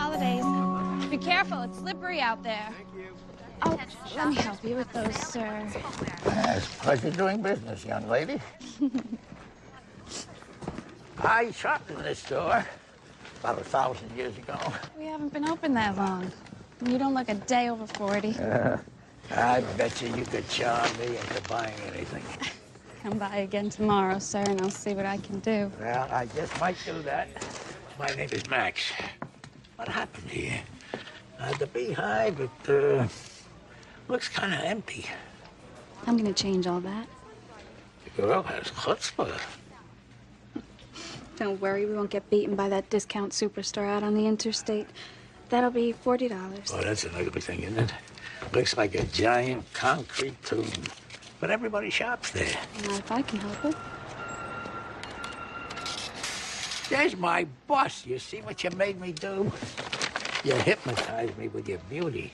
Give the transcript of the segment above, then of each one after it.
holidays. Be careful, it's slippery out there. Thank you. Oh, let me help you with those, sir. It's a pleasure doing business, young lady. I shopped in this store about 1,000 years ago. We haven't been open that long. You don't look a day over 40. I bet you could charm me into buying anything. Come by again tomorrow, sir, and I'll see what I can do. Well, I just might do that. My name is Max. What happened here? The beehive, it looks kind of empty. I'm gonna change all that. The girl has chutzpah. Don't worry, we won't get beaten by that discount superstore out on the interstate. That'll be $40. Oh, that's an ugly thing, isn't it? Looks like a giant concrete tomb. But everybody shops there. Not if I can help it. There's my boss. You see what you made me do? You hypnotized me with your beauty.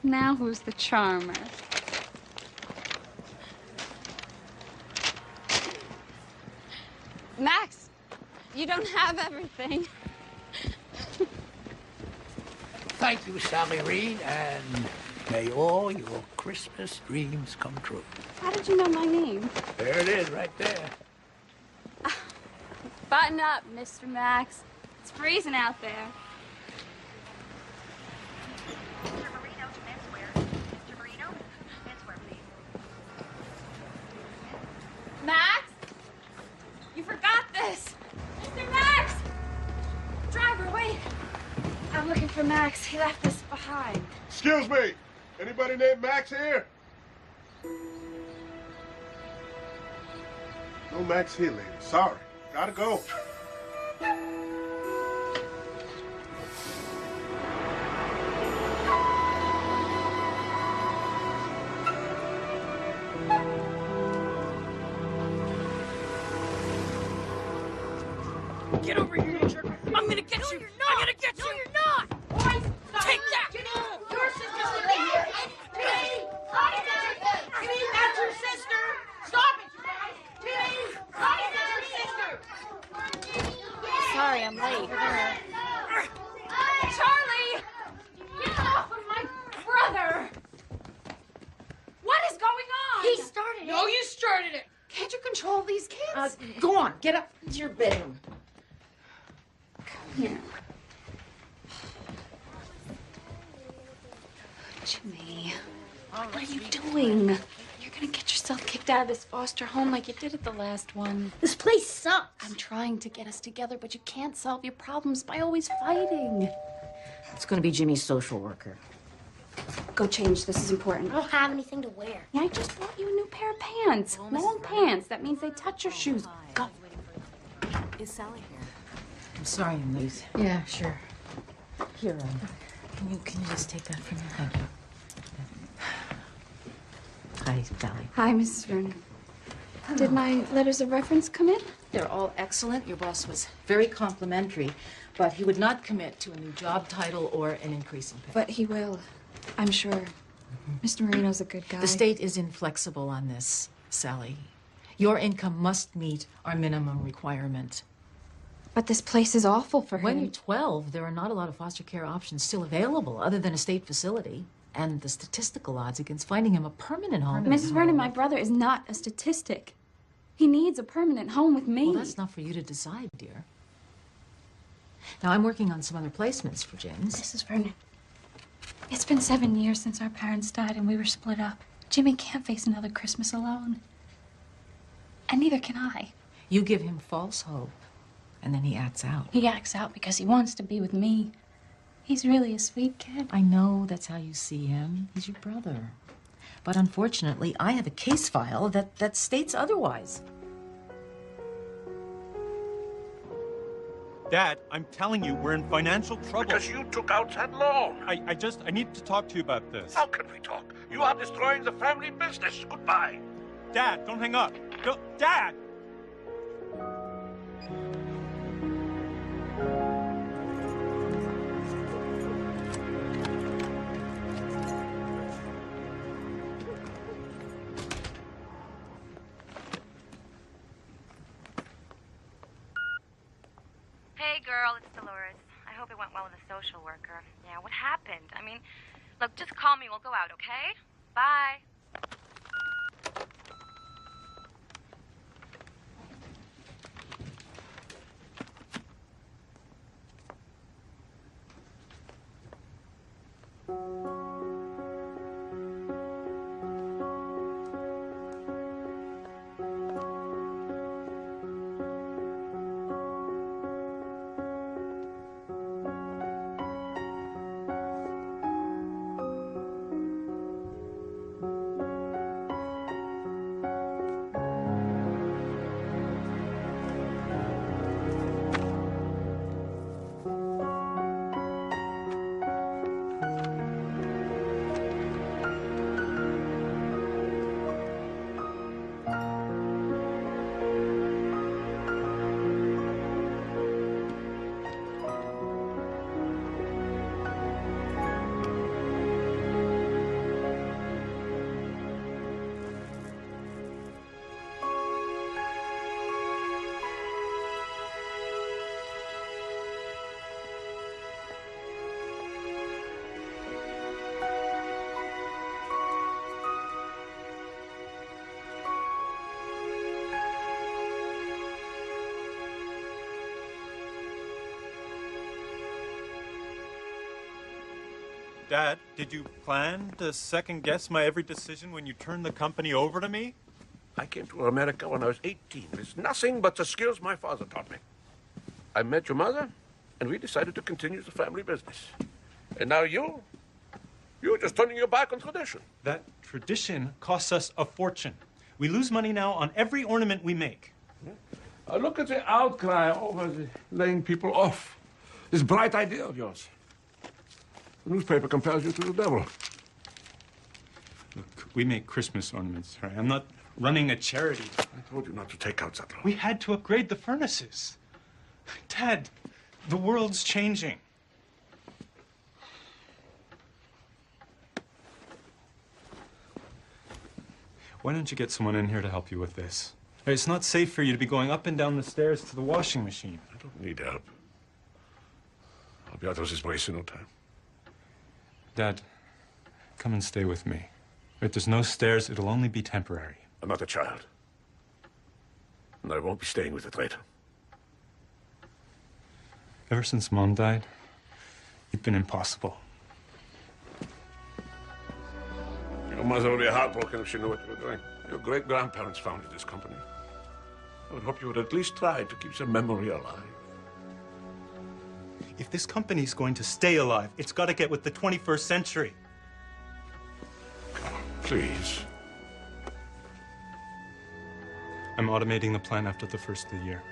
Now who's the charmer? Max, you don't have everything. Thank you, Sally Reed, and may all your Christmas dreams come true. How did you know my name? There it is, right there. Button up, Mr. Max. It's freezing out there. Max? You forgot this! Mr. Max! Driver, wait! I'm looking for Max. He left this behind. Excuse me. Anybody named Max here? No Max here, lady. Sorry. Gotta go. Get over here, you jerk. I'm gonna get you. You're not. I'm gonna get you. No, you're not. Boys, take that. Your sister's in here. Timmy, Timmy, that's your sister. Stop it, you guys. Timmy, that's your sister. Sorry, I'm late. Charlie, get off of my brother. What is going on? He started it. No, you started it. Can't you control these kids? Go on, get up to your bedroom. Here. Jimmy, what are you doing? You're gonna get yourself kicked out of this foster home like you did at the last one. This place sucks. I'm trying to get us together, but you can't solve your problems by always fighting. It's gonna be Jimmy's social worker. Go change. This is important. I don't have anything to wear. Yeah, I just bought you a new pair of pants. Long pants. That means they touch your shoes. Go. Is Sally here? I'm sorry I'm late. Yeah, sure. Here, can you just take that from me? Thank you. Hi, Sally. Hi, Mrs. Vernon. Did my letters of reference come in? They're all excellent. Your boss was very complimentary, but he would not commit to a new job title or an increase in pay. But he will. I'm sure. Mr. Marino's a good guy. The state is inflexible on this, Sally. Your income must meet our minimum requirement. But this place is awful for When him. you're 12, there are not a lot of foster care options still available other than a state facility. And the statistical odds against finding him a permanent home. Mrs. Vernon, my brother is not a statistic. He needs a permanent home with me. Well, that's not for you to decide, dear. Now, I'm working on some other placements for James. Mrs. Vernon, it's been 7 years since our parents died and we were split up. Jimmy can't face another Christmas alone. And neither can I. You give him false hope, and then he acts out. He acts out because he wants to be with me. He's really a sweet kid. I know that's how you see him. He's your brother. But unfortunately, I have a case file that states otherwise. Dad, I'm telling you, we're in financial trouble. Because you took out that loan. I need to talk to you about this. How can we talk? You are destroying the family business. Goodbye. Dad, don't hang up. Dad! Hey, girl, it's Dolores. I hope it went well with the social worker. Yeah, what happened? I mean, look, just call me. We'll go out, okay? Bye. Dad, did you plan to second-guess my every decision when you turned the company over to me? I came to America when I was 18. It's nothing but the skills my father taught me. I met your mother, and we decided to continue the family business. And now you're just turning your back on tradition. That tradition costs us a fortune. We lose money now on every ornament we make. Look at the outcry over the laying people off. This bright idea of yours. The newspaper compares you to the devil. Look, we make Christmas ornaments, right? I'm not running a charity. I told you not to take out that loan. We had to upgrade the furnaces. Dad, the world's changing. Why don't you get someone in here to help you with this? It's not safe for you to be going up and down the stairs to the washing machine. I don't need help. I'll be out of this place in no time. Dad, come and stay with me. If there's no stairs, it'll only be temporary. I'm not a child. And I won't be staying with a traitor. Ever since Mom died, you've been impossible. Your mother would be heartbroken if she knew what you were doing. Your great-grandparents founded this company. I would hope you would at least try to keep their memory alive. If this company's going to stay alive, it's got to get with the 21st century. Please. I'm automating the plant after the first of the year.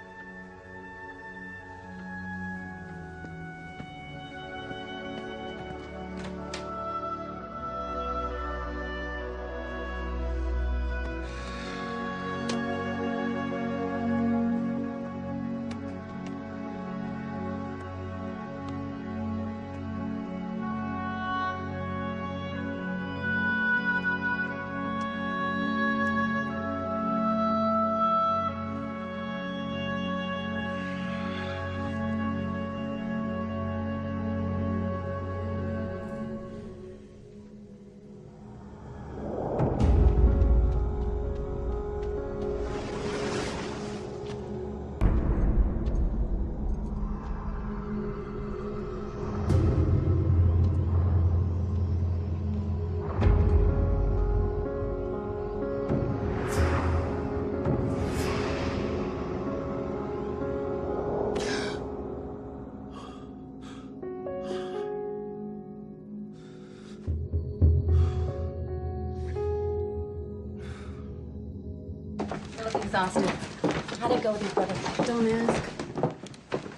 Exhausted. How'd it go with your brother? Don't ask.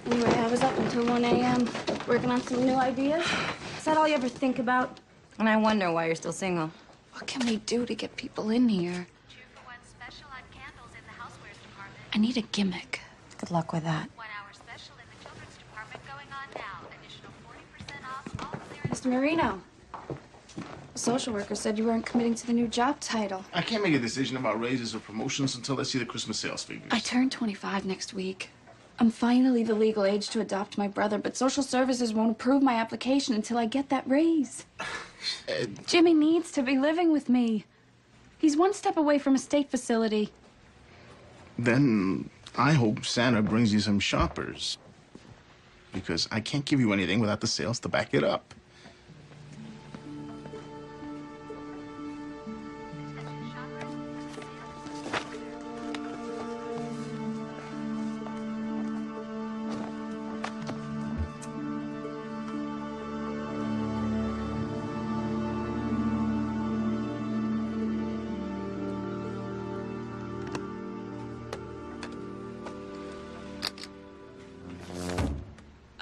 Anyway, I was up until 1 a.m. working on some new ideas. Is that all you ever think about? And I wonder why you're still single. What can we do to get people in here? 2-for-1 special on candles in the housewares department. I need a gimmick. Good luck with that. 1-hour special in the children's department going on now. Additional 40% off all clearance. Mr. Marino, the social worker said you weren't committing to the new job title. I can't make a decision about raises or promotions until I see the Christmas sales figures. I turn 25 next week. I'm finally the legal age to adopt my brother, but social services won't approve my application until I get that raise. Jimmy needs to be living with me. He's one step away from a state facility. Then I hope Santa brings you some shoppers. Because I can't give you anything without the sales to back it up.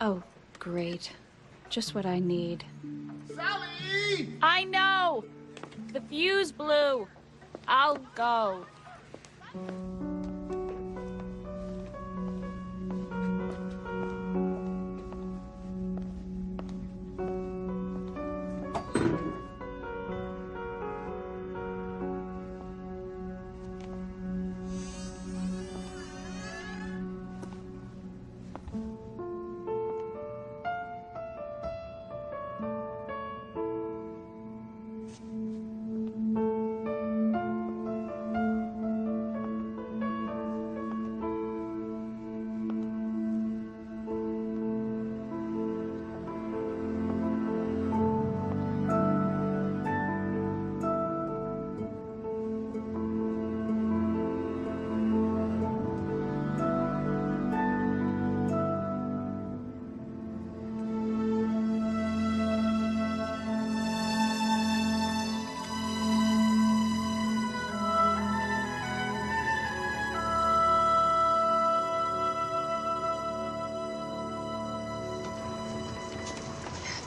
Oh, great. Just what I need. Sally! I know! The fuse blew. I'll go.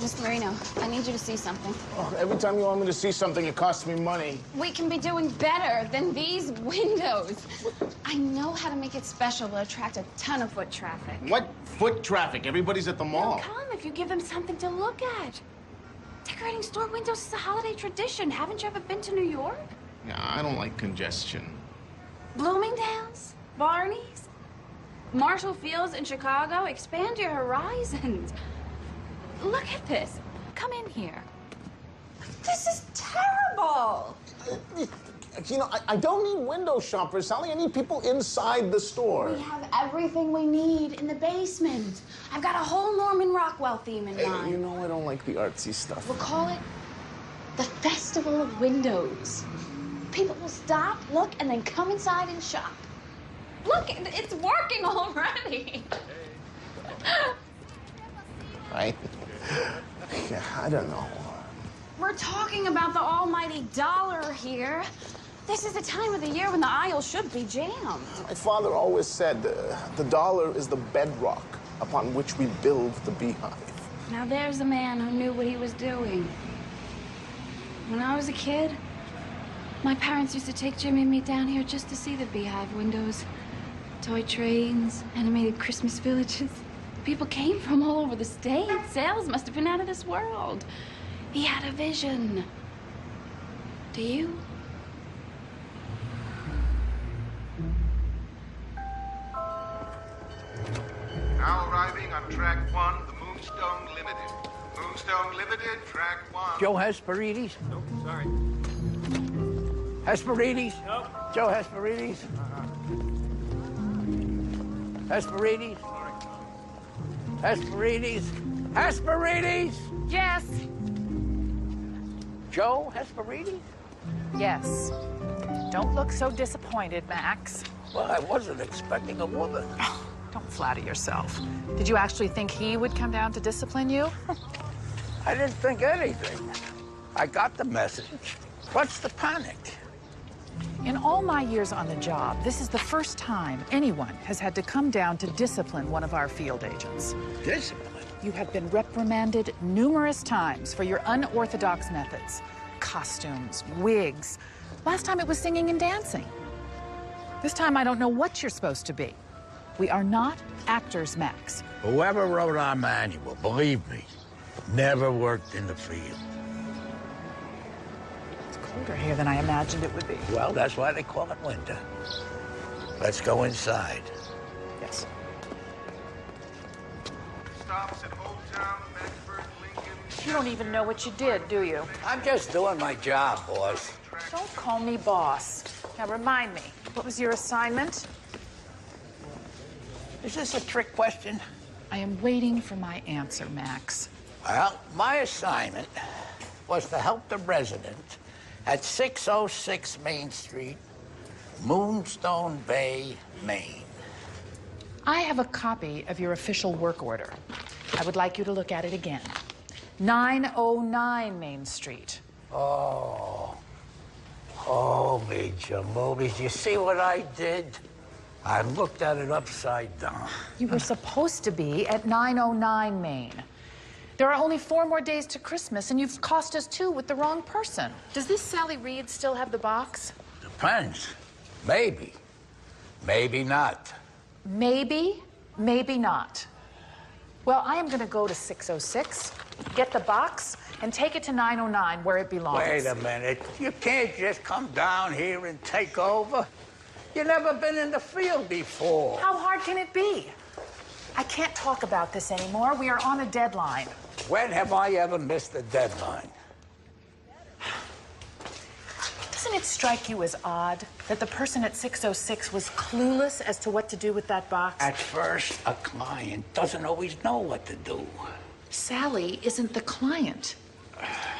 Mr. Marino, I need you to see something. Oh, every time you want me to see something, it costs me money. We can be doing better than these windows. I know how to make it special to attract a ton of foot traffic. What foot traffic? Everybody's at the mall. They'll come if you give them something to look at. Decorating store windows is a holiday tradition. Haven't you ever been to New York? Yeah, I don't like congestion. Bloomingdale's, Barney's, Marshall Field's in Chicago. Expand your horizons. Look at this. Come in here. This is terrible. You know, I don't need window shoppers, Sally. I need people inside the store. We have everything we need in the basement. I've got a whole Norman Rockwell theme in mind. You know I don't like the artsy stuff. We'll call it the Festival of Windows. People will stop, look, and then come inside and shop. Look, it's working already. Right? Yeah, I don't know. We're talking about the almighty dollar here. This is the time of the year when the aisle should be jammed. My father always said the dollar is the bedrock upon which we build the beehive. Now there's a man who knew what he was doing. When I was a kid, my parents used to take Jimmy and me down here just to see the beehive windows. Toy trains, animated Christmas villages. People came from all over the state. Sales must have been out of this world. He had a vision. Do you? Now arriving on track 1, the Moonstone Limited. Moonstone Limited, track 1. Joe Hesperides? Nope, sorry. Hesperides? Nope. Joe Hesperides? Hesperides? Hesperides? Hesperides? Yes. Joe Hesperides? Yes. Don't look so disappointed, Max. Well, I wasn't expecting a woman. Don't flatter yourself. Did you actually think he would come down to discipline you? I didn't think anything. I got the message. What's the panic? In all my years on the job, this is the first time anyone has had to come down to discipline one of our field agents. Discipline? You have been reprimanded numerous times for your unorthodox methods. Costumes, wigs. Last time it was singing and dancing. This time I don't know what you're supposed to be. We are not actors, Max. Whoever wrote our manual, believe me, never worked in the field. It's colder here than I imagined it would be. Well, that's why they call it winter. Let's go inside. Yes. stops at Old Town, Medford, Lincoln. You don't even know what you did, do you? I'm just doing my job, boss. Don't call me boss. Now remind me, what was your assignment? Is this a trick question? I am waiting for my answer, Max. Well, my assignment was to help the resident at 606 Main Street, Moonstone Bay, Maine. I have a copy of your official work order. I would like you to look at it again. 909 Main Street. Oh, Major Mobies, you see what I did? I looked at it upside down. You were supposed to be at 909 Main. There are only 4 more days to Christmas, and you've cost us 2 with the wrong person. Does this Sally Reed still have the box? Depends. Maybe. Maybe not. Maybe, maybe not. Well, I am going to go to 606, get the box, and take it to 909 where it belongs. Wait a minute. You can't just come down here and take over. You've never been in the field before. How hard can it be? I can't talk about this anymore. We are on a deadline. When have I ever missed a deadline? Doesn't it strike you as odd that the person at 606 was clueless as to what to do with that box? At first, a client doesn't always know what to do. Sally isn't the client.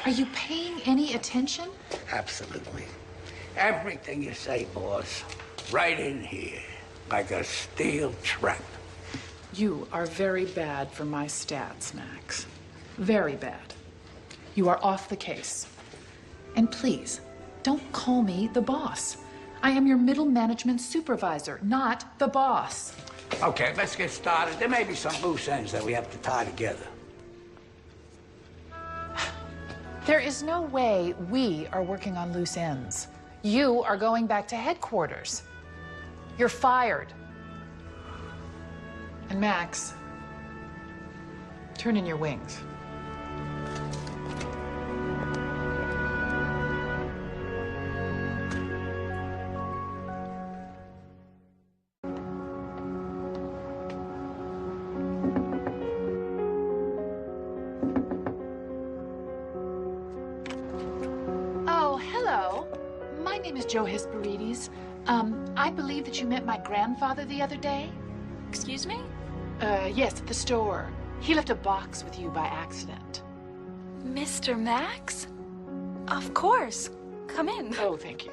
Are you paying any attention? Absolutely. Everything you say, boss, right in here, like a steel trap. You are very bad for my stats, Max. Very bad. You are off the case. And please, don't call me the boss. I am your middle management supervisor, not the boss. Okay, let's get started. There may be some loose ends that we have to tie together. There is no way we are working on loose ends. You are going back to headquarters. You're fired. And Max, turn in your wings. Oh, hello. My name is Joe Hesperides. I believe that you met my grandfather the other day. Excuse me? Yes, at the store. He left a box with you by accident. Mr. Max? Of course. Come in. Oh, thank you.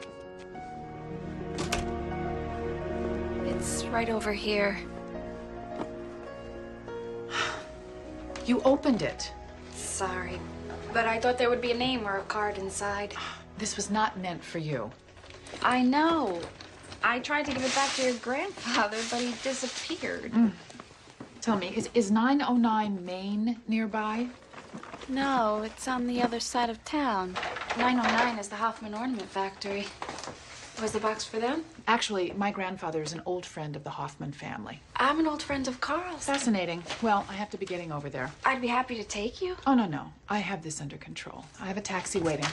It's right over here. You opened it. Sorry, but I thought there would be a name or a card inside. This was not meant for you. I know. I tried to give it back to your grandfather, but he disappeared. Tell me, is 909 Main nearby? No, it's on the other side of town. 909 is the Hoffman Ornament Factory. Was the box for them? Actually, my grandfather is an old friend of the Hoffman family. I'm an old friend of Carl's. Fascinating. Well, I have to be getting over there. I'd be happy to take you. Oh, no. I have this under control. I have a taxi waiting.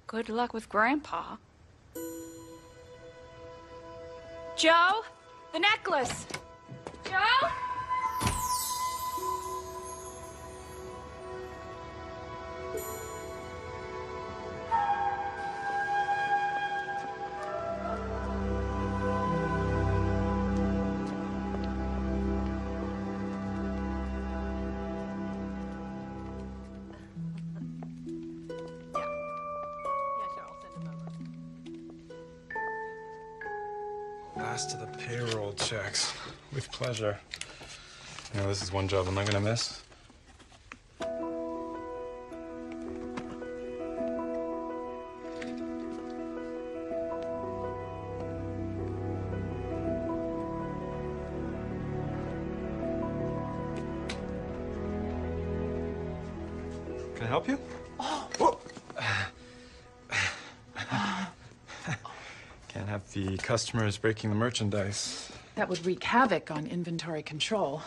Good luck with Grandpa. Joe, the necklace. Joe? Last of the payroll checks. With pleasure. You know, this is one job I'm not gonna miss. Can I help you? Oh. Can't have the customers breaking the merchandise. That would wreak havoc on inventory control.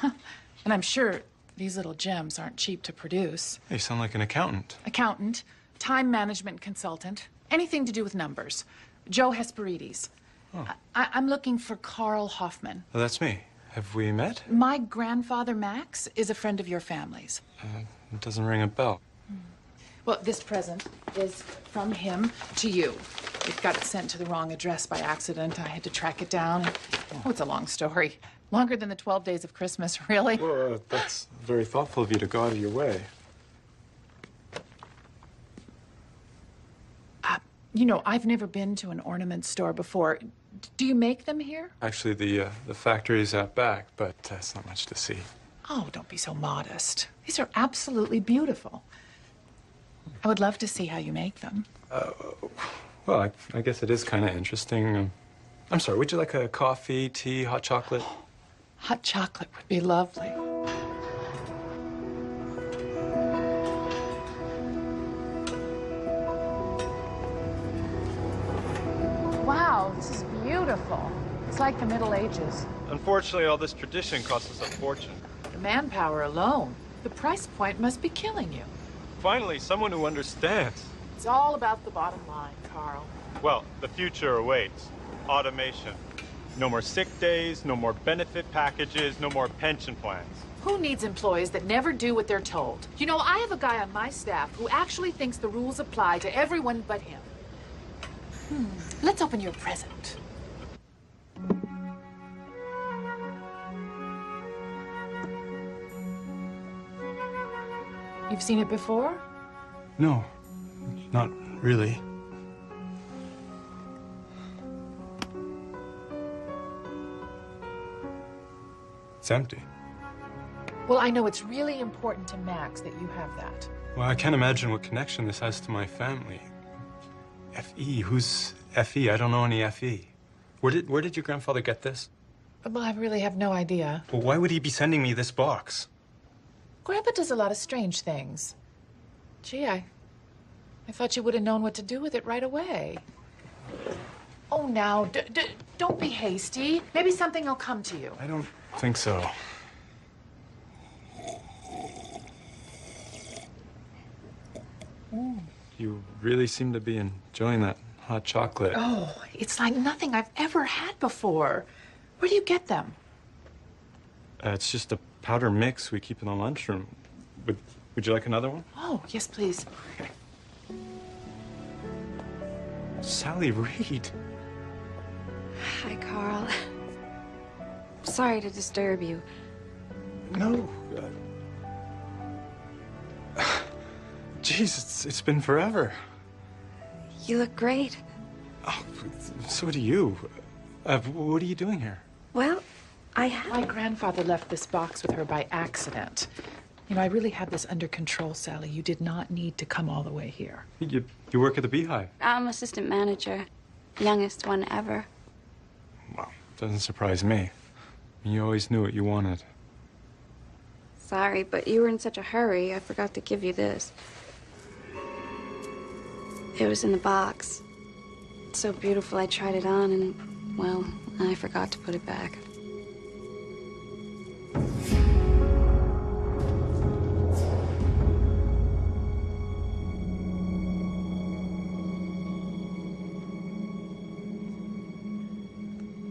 And I'm sure these little gems aren't cheap to produce. You sound like an accountant. Accountant, time management consultant, anything to do with numbers. Joe Hesperides. Oh. I'm looking for Carl Hoffman. Oh, that's me. Have we met? My grandfather, Max, is a friend of your family's. It doesn't ring a bell. Well, this present is from him to you. It got sent to the wrong address by accident. I had to track it down. Oh, it's a long story. Longer than the 12 days of Christmas, really. Well, that's very thoughtful of you to go out of your way. You know, I've never been to an ornament store before. Do you make them here? Actually, the factory's out back, but it's not much to see. Oh, don't be so modest. These are absolutely beautiful. I would love to see how you make them. Well, I guess it is kind of interesting. I'm sorry, would you like a coffee, tea, hot chocolate? Hot chocolate would be lovely. Wow, this is beautiful. It's like the Middle Ages. Unfortunately, all this tradition costs us a fortune. The manpower alone. The price point must be killing you. Finally, someone who understands. It's all about the bottom line, Carl. Well, the future awaits. Automation. No more sick days, no more benefit packages, no more pension plans. Who needs employees that never do what they're told? You know, I have a guy on my staff who actually thinks the rules apply to everyone but him. Let's open your present. You've seen it before? No, not really. It's empty. Well, I know it's really important to Max that you have that. Well, I can't imagine what connection this has to my family. F.E.? Who's F.E.? I don't know any F.E. Where did your grandfather get this? Well, I really have no idea. Well, why would he be sending me this box? Grandpa does a lot of strange things. Gee, I thought you would have known what to do with it right away. Oh, now, don't be hasty. Maybe something will come to you. I don't think so. You really seem to be enjoying that hot chocolate. Oh, it's like nothing I've ever had before. Where do you get them? It's just a powder mix we keep in the lunchroom. Would you like another one? Oh, yes, please. Sally Reed. Hi, Carl. Sorry to disturb you. No. Jeez, it's been forever. You look great. Oh, so do you. What are you doing here? Well, My grandfather left this box with her by accident. You know, I really have this under control, Sally. You did not need to come all the way here. You work at the Beehive. I'm assistant manager. Youngest one ever. Well, doesn't surprise me. You always knew what you wanted. Sorry, but you were in such a hurry, I forgot to give you this. It was in the box. It's so beautiful, I tried it on and, well, I forgot to put it back.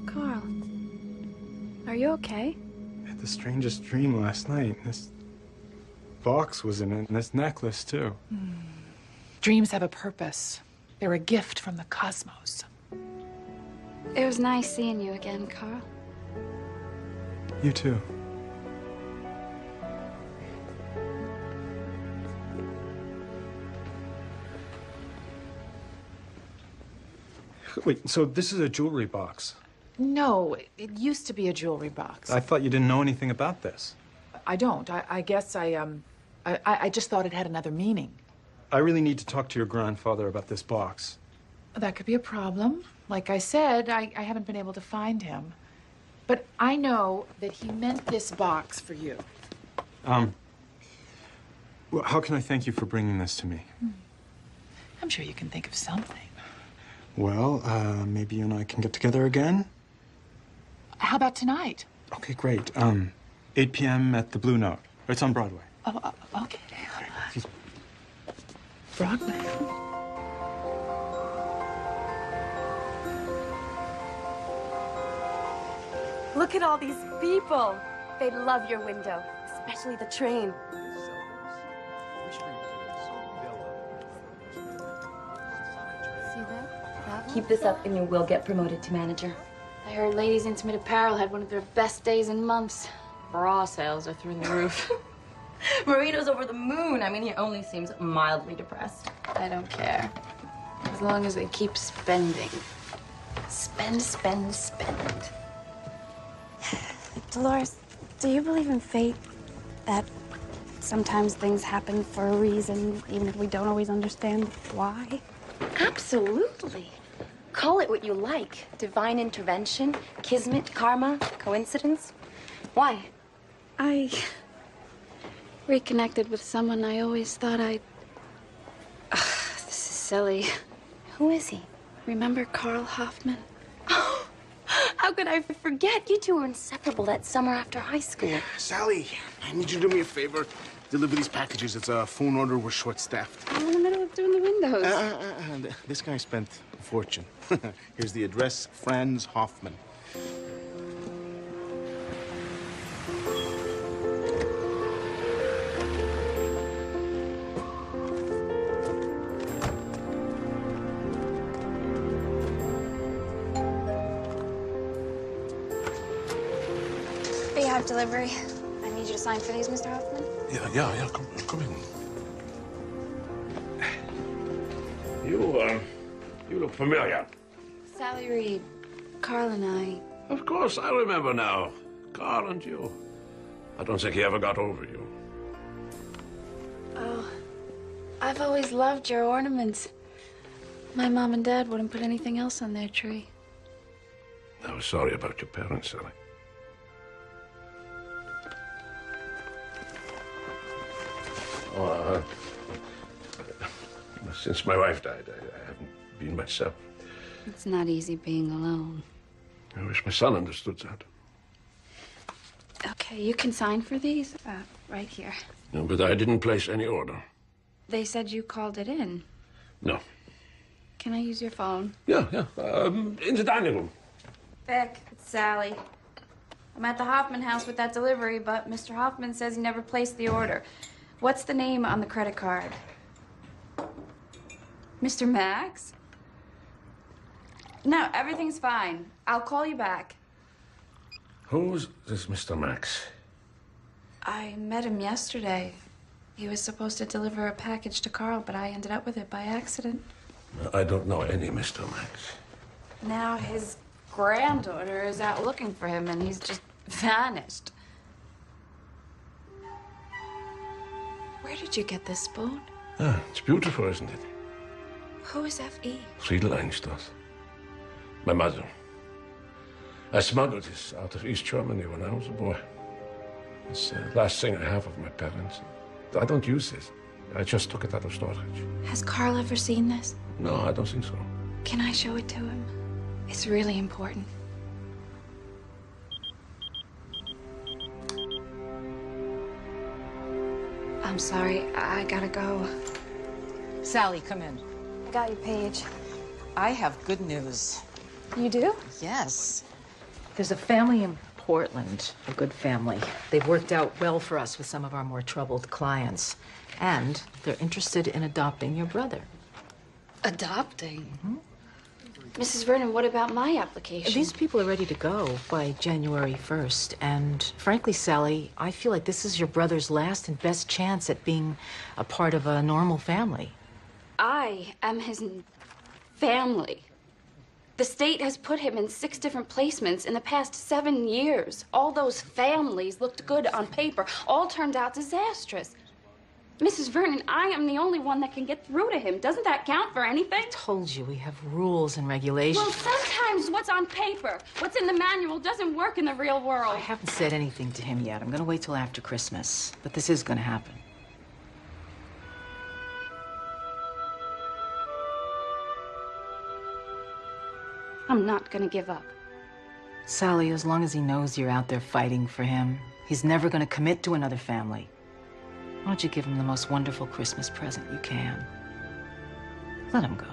Carl, are you okay? I had the strangest dream last night. This box was in it, and this necklace, too. Dreams have a purpose. They're a gift from the cosmos. It was nice seeing you again, Carl. You too. Wait, so this is a jewelry box? No, it used to be a jewelry box. I thought you didn't know anything about this. I don't. I guess I just thought it had another meaning. I really need to talk to your grandfather about this box. That could be a problem. Like I said, I haven't been able to find him. But I know that he meant this box for you. Well, how can I thank you for bringing this to me? I'm sure you can think of something. Well, maybe you and I can get together again? How about tonight? Okay, great. 8 p.m. at the Blue Note. It's on Broadway. Oh, okay. Broadway. Look at all these people. They'd love your window, especially the train. See that? Keep this up and you will get promoted to manager. I heard Ladies Intimate Apparel had one of their best days in months. Bra sales are through the roof. Marito's over the moon. I mean, he only seems mildly depressed. I don't care. As long as they keep spending. Spend, spend, spend. Dolores, do you believe in fate? That sometimes things happen for a reason, even if we don't always understand why? Absolutely. Call it what you like. Divine intervention, kismet, karma, coincidence. Why? I reconnected with someone I always thought I'd... Ugh, this is silly. Who is he? Remember Carl Hoffman? How could I forget? You two were inseparable that summer after high school. Sally, I need you to do me a favor. Deliver these packages. It's a phone order. We're short-staffed. I'm in the middle of doing the windows. This guy spent a fortune. Here's the address, Franz Hoffman. Beehive delivery. I need you to sign for these, Mr. Hoffman. Yeah. Come in. You look familiar. Sally Reed, Carl and I. Of course, I remember now. Carl and you. I don't think he ever got over you. Oh, I've always loved your ornaments. My mom and dad wouldn't put anything else on their tree. I was sorry about your parents, Sally. Since my wife died, I haven't been myself. It's not easy being alone. I wish my son understood that. Okay, you can sign for these. Right here. No, but I didn't place any order. They said you called it in. No. Can I use your phone? Yeah. In the dining room. Beck, it's Sally. I'm at the Hoffman house with that delivery, but Mr. Hoffman says he never placed the order. What's the name on the credit card? Mr. Max? No, everything's fine. I'll call you back. Who's this Mr. Max? I met him yesterday. He was supposed to deliver a package to Carl, but I ended up with it by accident. I don't know any Mr. Max. Now his granddaughter is out looking for him, and he's just vanished. Where did you get this spoon? It's beautiful, isn't it? Who is F.E.? Friedel Einstoß. My mother. I smuggled this out of East Germany when I was a boy. It's the last thing I have of my parents. I don't use this. I just took it out of storage. Has Carl ever seen this? No, I don't think so. Can I show it to him? It's really important. I'm sorry, I gotta go. Sally, come in. I got your page. I have good news. You do? Yes. There's a family in Portland, a good family. They've worked out well for us with some of our more troubled clients. And they're interested in adopting your brother. Adopting? Mrs. Vernon, what about my application? These people are ready to go by January 1st. And frankly, Sally, I feel like this is your brother's last and best chance at being a part of a normal family. I am his family. The state has put him in 6 different placements in the past 7 years. All those families looked good on paper. All turned out disastrous. Mrs. Vernon, I am the only one that can get through to him. Doesn't that count for anything? I told you, we have rules and regulations. Well, sometimes what's on paper, what's in the manual, doesn't work in the real world. I haven't said anything to him yet. I'm going to wait till after Christmas. But this is going to happen. I'm not going to give up. Sally, as long as he knows you're out there fighting for him, he's never going to commit to another family. Why don't you give him the most wonderful Christmas present you can? Let him go.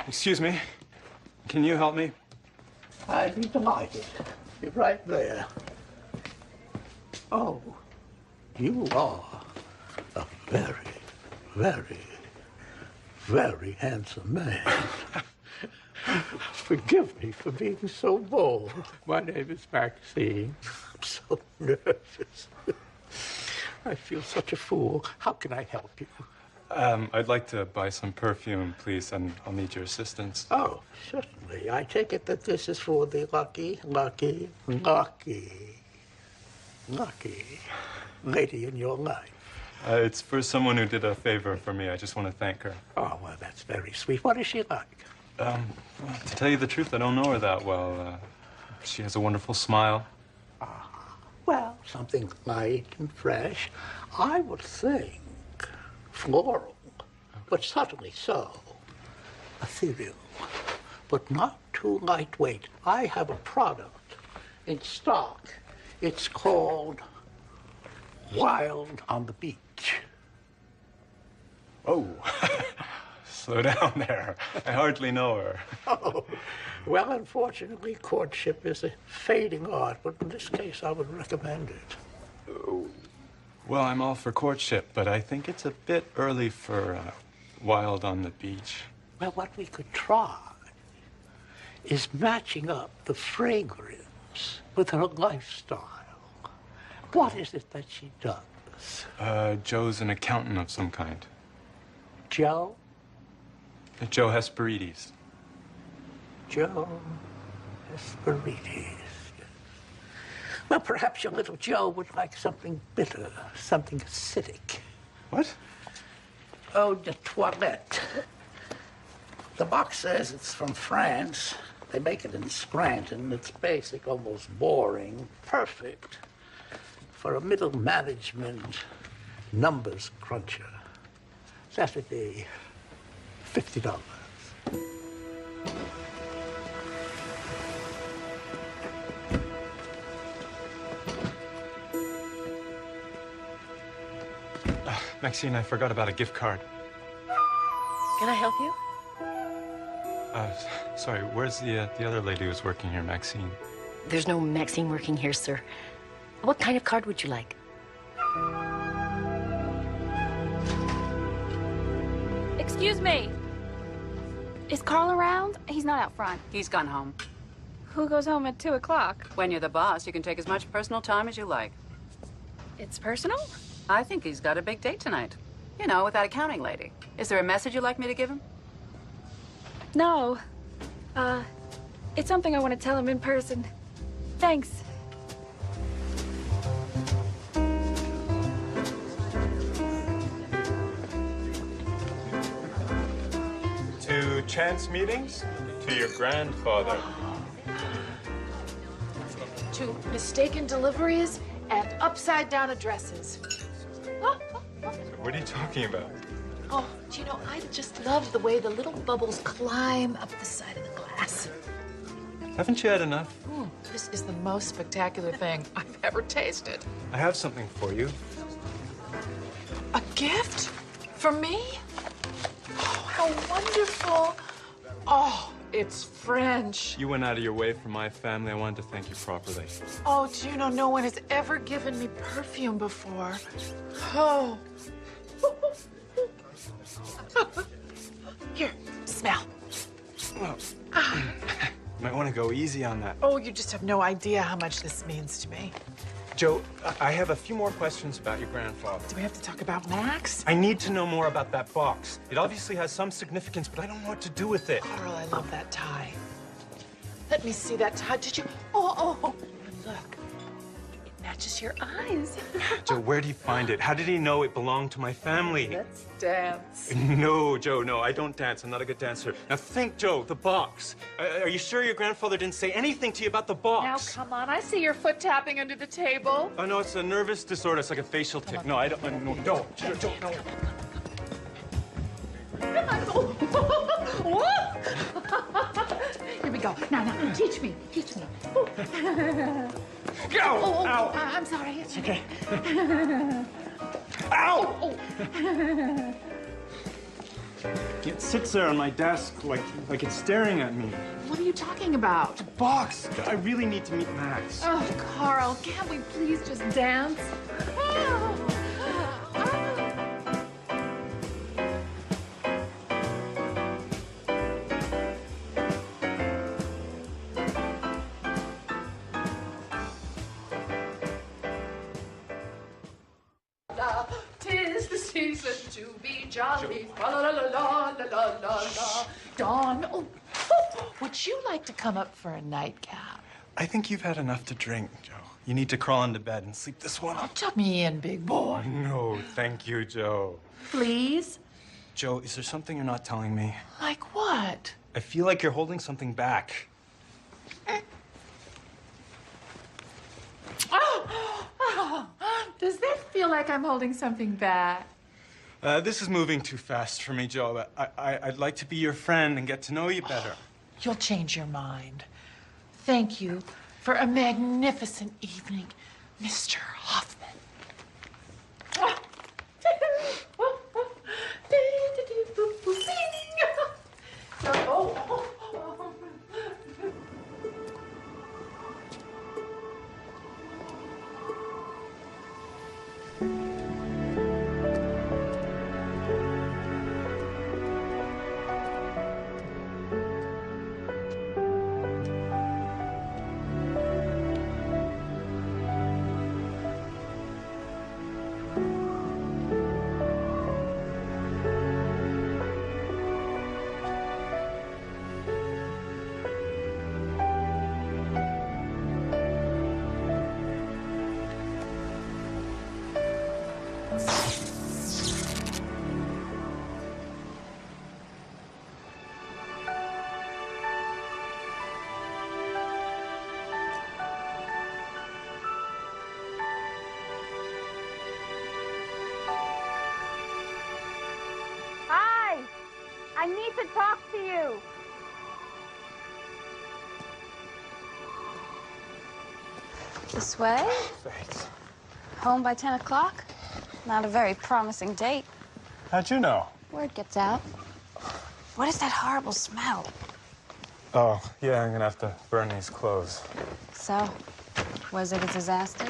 Excuse me. Can you help me? I'd be delighted. You're right there. Oh, you are a very, very, very handsome man. Forgive me for being so bold. My name is Maxine. I'm so nervous. I feel such a fool. How can I help you? I'd like to buy some perfume, please, and I'll need your assistance. Oh, certainly. I take it that this is for the lucky lady in your life. It's for someone who did a favor for me. I just want to thank her. Oh, well, that's very sweet. What is she like? Well, to tell you the truth, I don't know her that well. She has a wonderful smile. Well, something light and fresh. I would think floral, but subtly so. Ethereal, but not too lightweight. I have a product in stock. It's called Wild on the Beach. Oh, slow down there. I hardly know her. Oh, well, unfortunately, courtship is a fading art, but in this case, I would recommend it. Well, I'm all for courtship, but I think it's a bit early for Wild on the Beach. Well, what we could try is matching up the fragrance with her lifestyle. What is it that she does? Joe's an accountant of some kind. Joe? Joe Hesperides. Joe Hesperides. Well, perhaps your little Joe would like something bitter, something acidic. What? Eau de toilette. The box says it's from France. They make it in Scranton. It's basic, almost boring. Perfect for a middle management numbers cruncher. That would be $50. Maxine, I forgot about a gift card. Can I help you? Sorry, where's the other lady who's working here, Maxine? There's no Maxine working here, sir. What kind of card would you like? Excuse me. Is Carl around? He's not out front. He's gone home. Who goes home at 2 o'clock? When you're the boss, you can take as much personal time as you like. It's personal? I think he's got a big date tonight. You know, with that accounting lady. Is there a message you'd like me to give him? No. It's something I want to tell him in person. Thanks. To chance meetings? To your grandfather. To mistaken deliveries and upside-down addresses. What are you talking about? Oh, do you know, I just love the way the little bubbles climb up the side of the glass. Haven't you had enough? This is the most spectacular thing I've ever tasted. I have something for you. A gift? For me? Oh, how wonderful. Oh, it's French. You went out of your way for my family. I wanted to thank you properly. Oh, do you know, no one has ever given me perfume before. Oh. Here, smell. Well, might want to go easy on that. Oh, you just have no idea how much this means to me. Joe, I have a few more questions about your grandfather. Do we have to talk about Max? I need to know more about that box. It obviously has some significance, but I don't know what to do with it. Carl, I love that tie. Let me see that tie. Did you? Oh, look. It matches your eyes. Joe, where did he find it? How did he know it belonged to my family? Let's dance. No, Joe, no, I don't dance. I'm not a good dancer. Now think, Joe, the box. Are you sure your grandfather didn't say anything to you about the box? Now, come on. I see your foot tapping under the table. Oh, no, it's a nervous disorder. It's like a facial tic. No, I don't. No, don't. Joe, no. Here we go. Now, teach me. Go! Ow! I'm sorry. It's okay. Ow! It sits there on my desk like it's staring at me. What are you talking about? Box! I really need to meet Max. Oh, Carl, can't we please just dance? Tis the season to be jolly. La la la la la la la la. Dawn, would you like to come up for a nightcap? I think you've had enough to drink, Joe. You need to crawl into bed and sleep this one off. Tuck me in, big boy. No, thank you, Joe. Please? Joe, is there something you're not telling me? Like what? I feel like you're holding something back. Does that feel like I'm holding something back? This is moving too fast for me, Joe. I'd like to be your friend and get to know you better. You'll change your mind. Thank you for a magnificent evening, Mr. Hoffman. I need to talk to you. This way? Thanks. Home by 10 o'clock? Not a very promising date. How'd you know? Word gets out. What is that horrible smell? Oh, yeah, I'm gonna have to burn these clothes. So, was it a disaster?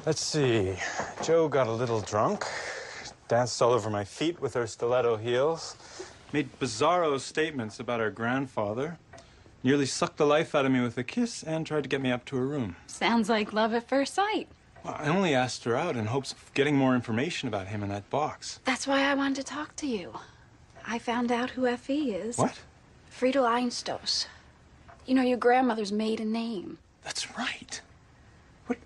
Let's see. Joe got a little drunk, danced all over my feet with her stiletto heels, made bizarro statements about her grandfather, nearly sucked the life out of me with a kiss, and tried to get me up to her room. Sounds like love at first sight. Well, I only asked her out in hopes of getting more information about him in that box. That's why I wanted to talk to you. I found out who F.E. is. What? Friedel Einstos. You know, your grandmother's maiden name. That's right.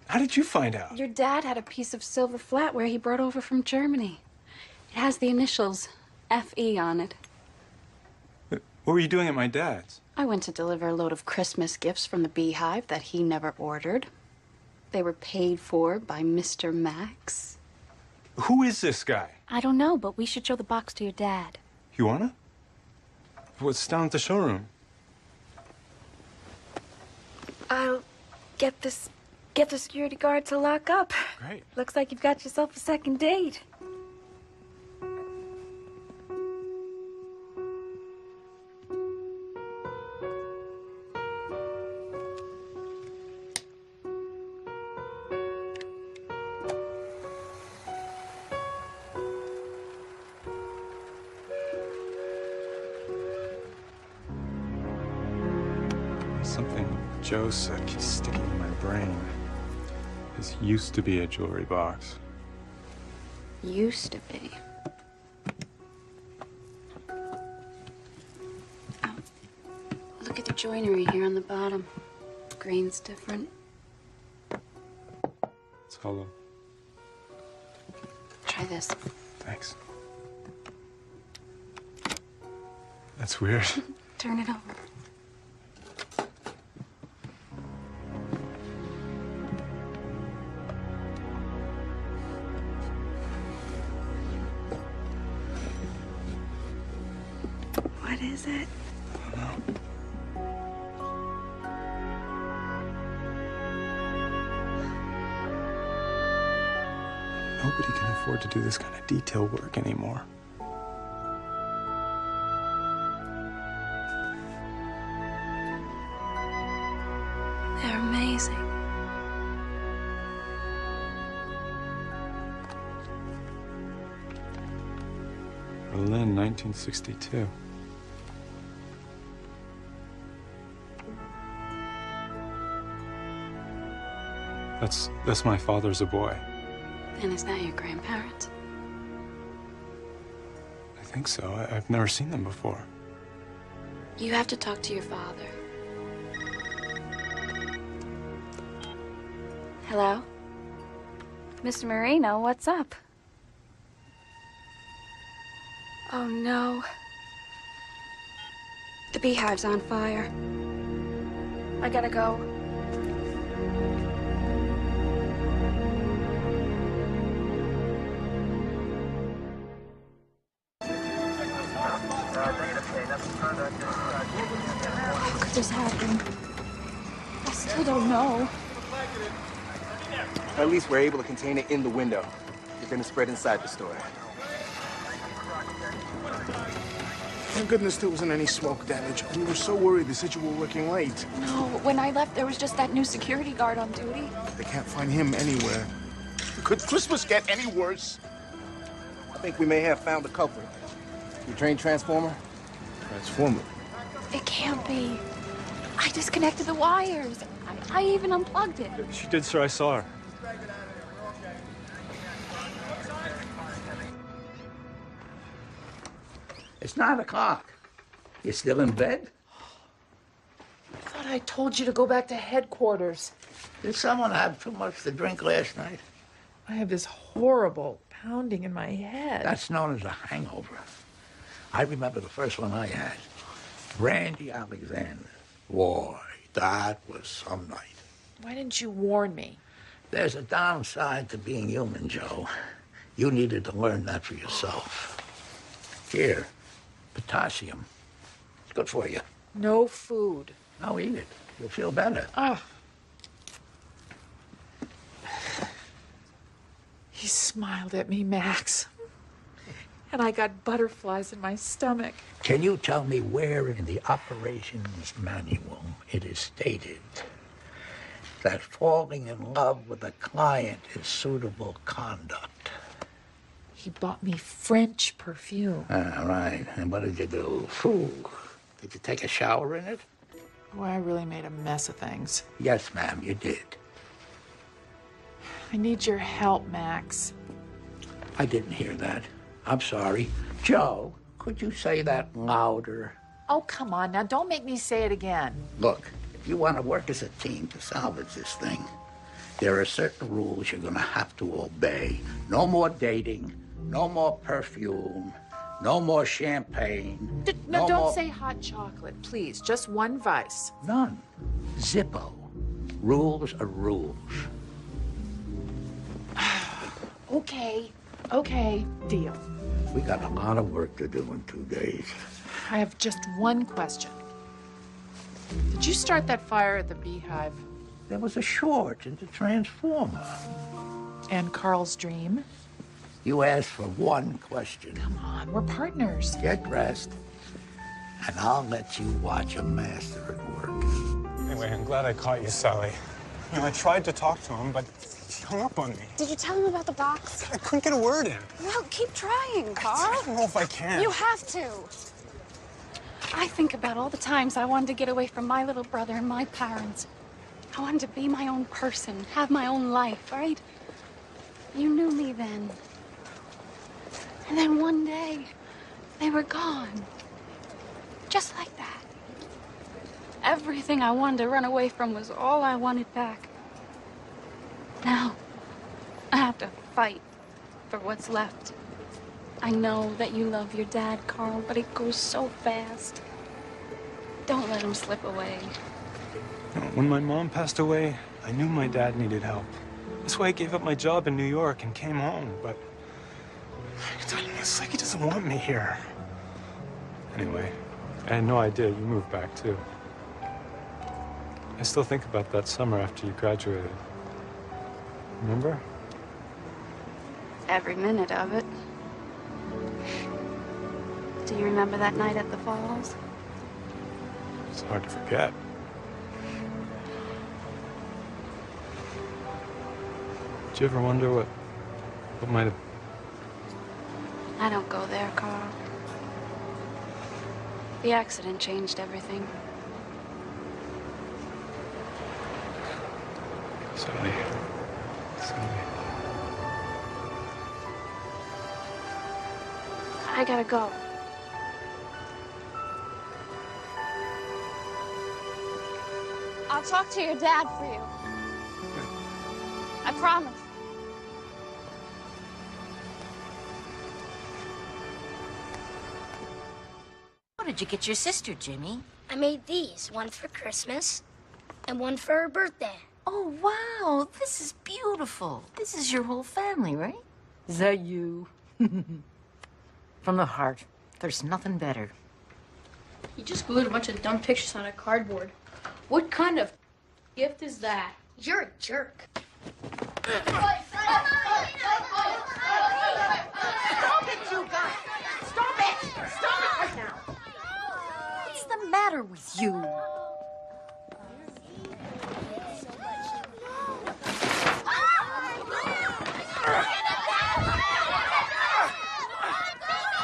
How did you find out? Your dad had a piece of silver flatware he brought over from Germany. It has the initials F.E. on it. What were you doing at my dad's? I went to deliver a load of Christmas gifts from the Beehive that he never ordered. They were paid for by Mr. Max. Who is this guy? I don't know, but we should show the box to your dad. You wanna? What's down at the showroom? I'll get the security guard to lock up. Great. Looks like you've got yourself a second date. Something Joe said keeps sticking in my brain. This used to be a jewelry box. Used to be. Oh, look at the joinery here on the bottom. Grain's different. It's hollow. Try this. Thanks. That's weird. Turn it over. What is it? I don't know. Nobody can afford to do this kind of detail work anymore. Berlin, 1962. That's my father as a boy. And is that your grandparents? I think so. I've never seen them before. You have to talk to your father. Hello? Mr. Marino, what's up? Oh, no. The beehive's on fire. I gotta go. How could this happen? I still don't know. At least we're able to contain it in the window. It's gonna spread inside the store. Thank goodness there wasn't any smoke damage. We were so worried they said you were working late. No, when I left, there was just that new security guard on duty. They can't find him anywhere. Could Christmas get any worse? I think we may have found the culprit. You trained Transformer? Transformer? It can't be. I disconnected the wires. I even unplugged it. She did, sir. I saw her. It's 9 o'clock. You still in bed? I thought I told you to go back to headquarters. Did someone have too much to drink last night? I have this horrible pounding in my head. That's known as a hangover. I remember the first one I had. Brandy Alexander. Boy, that was some night. Why didn't you warn me? There's a downside to being human, Joe. You needed to learn that for yourself. Here, potassium. It's good for you. No food. Now eat it. You'll feel better. Oh. He smiled at me, Max. And I got butterflies in my stomach. Can you tell me where in the operations manual it is stated that falling in love with a client is suitable conduct? He bought me French perfume. Ah, right. And what did you do? Phew. Did you take a shower in it? Boy, I really made a mess of things. Yes, ma'am, you did. I need your help, Max. I didn't hear that. I'm sorry. Joe, could you say that louder? Oh, come on. Now, don't make me say it again. Look, if you want to work as a team to salvage this thing, there are certain rules you're going to have to obey. No more dating, no more perfume, no more champagne. No, don't more... say hot chocolate, please. Just one vice. None. Zippo. Rules are rules. Okay, deal. We got a lot of work to do in 2 days. I have just one question. Did you start that fire at the beehive? There was a short in the transformer. And Carl's dream? You asked for one question. Come on, we're partners. Get dressed, and I'll let you watch a master at work. Anyway, I'm glad I caught you, Sally. You know, I tried to talk to him, but he hung up on me. Did you tell him about the box? I couldn't get a word in. Well, keep trying, Carl. I don't know if I can. You have to. I think about all the times I wanted to get away from my little brother and my parents. I wanted to be my own person, have my own life, right? You knew me then. And then one day, they were gone. Just like that. Everything I wanted to run away from was all I wanted back. Now, I have to fight for what's left. I know that you love your dad, Carl, but it goes so fast. Don't let him slip away. When my mom passed away, I knew my dad needed help. That's why I gave up my job in New York and came home, but it's like he doesn't want me here. Anyway, I had no idea you moved back, too. I still think about that summer after you graduated. Remember? Every minute of it. Do you remember that night at the falls? It's hard to forget. Did you ever wonder what might have... I don't go there, Carl. The accident changed everything. Sally. I gotta go. I'll talk to your dad for you. I promise. What did you get your sister, Jimmy? I made these, one for Christmas and one for her birthday. Oh, wow. This is beautiful. This is your whole family, right? Is that you? From the heart. There's nothing better. You just glued a bunch of dumb pictures on a cardboard. What kind of gift is that? You're a jerk. Stop it, you guys! Stop it! Stop it right now! What's the matter with you?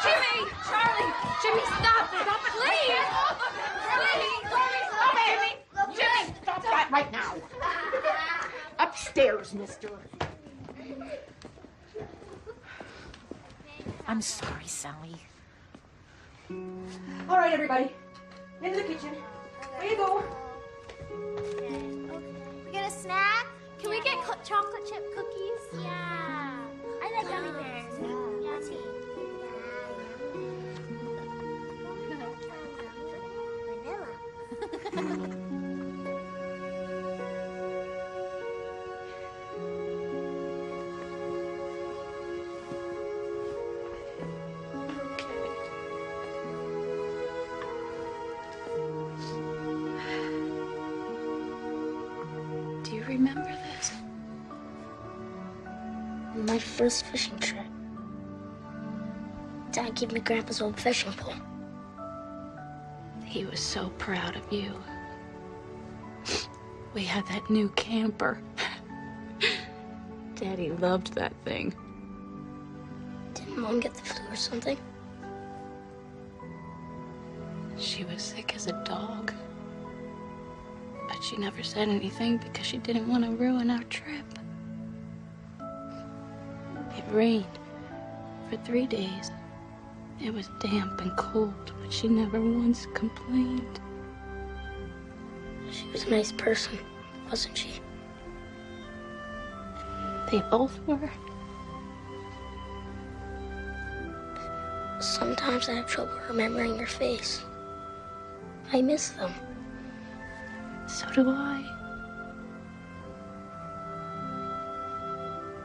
Jimmy! Charlie! Jimmy, stop! Stop it, please! Please! Stop it! Jimmy, stop that right now! Upstairs, mister. I'm sorry, Sally. All right, everybody. Into the kitchen. Where you go? We get a snack? Can we get chocolate chip cookies? Yeah. I like gummy bears. Yummy. Vanilla. Do you remember this? My first fishing trip. Dad gave me Grandpa's old fishing pole. He was so proud of you. We had that new camper. Daddy loved that thing. Didn't Mom get the flu or something? She was sick as a dog. But she never said anything because she didn't want to ruin our trip. It rained for 3 days. It was damp and cold, but she never once complained. She was a nice person, wasn't she? They both were. Sometimes I have trouble remembering your face. I miss them. So do I.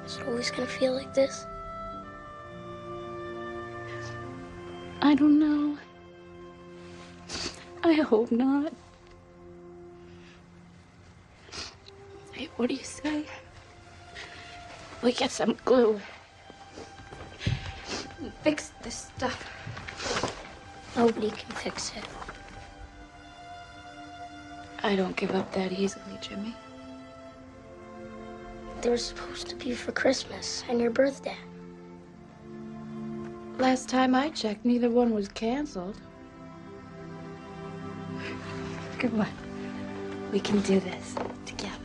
Is it always gonna feel like this? I don't know. I hope not. Hey, what do you say? We get some glue. And fix this stuff. Nobody can fix it. I don't give up that easily, Jimmy. They were supposed to be for Christmas and your birthday. Last time I checked, neither one was canceled. Come on. We can do this together.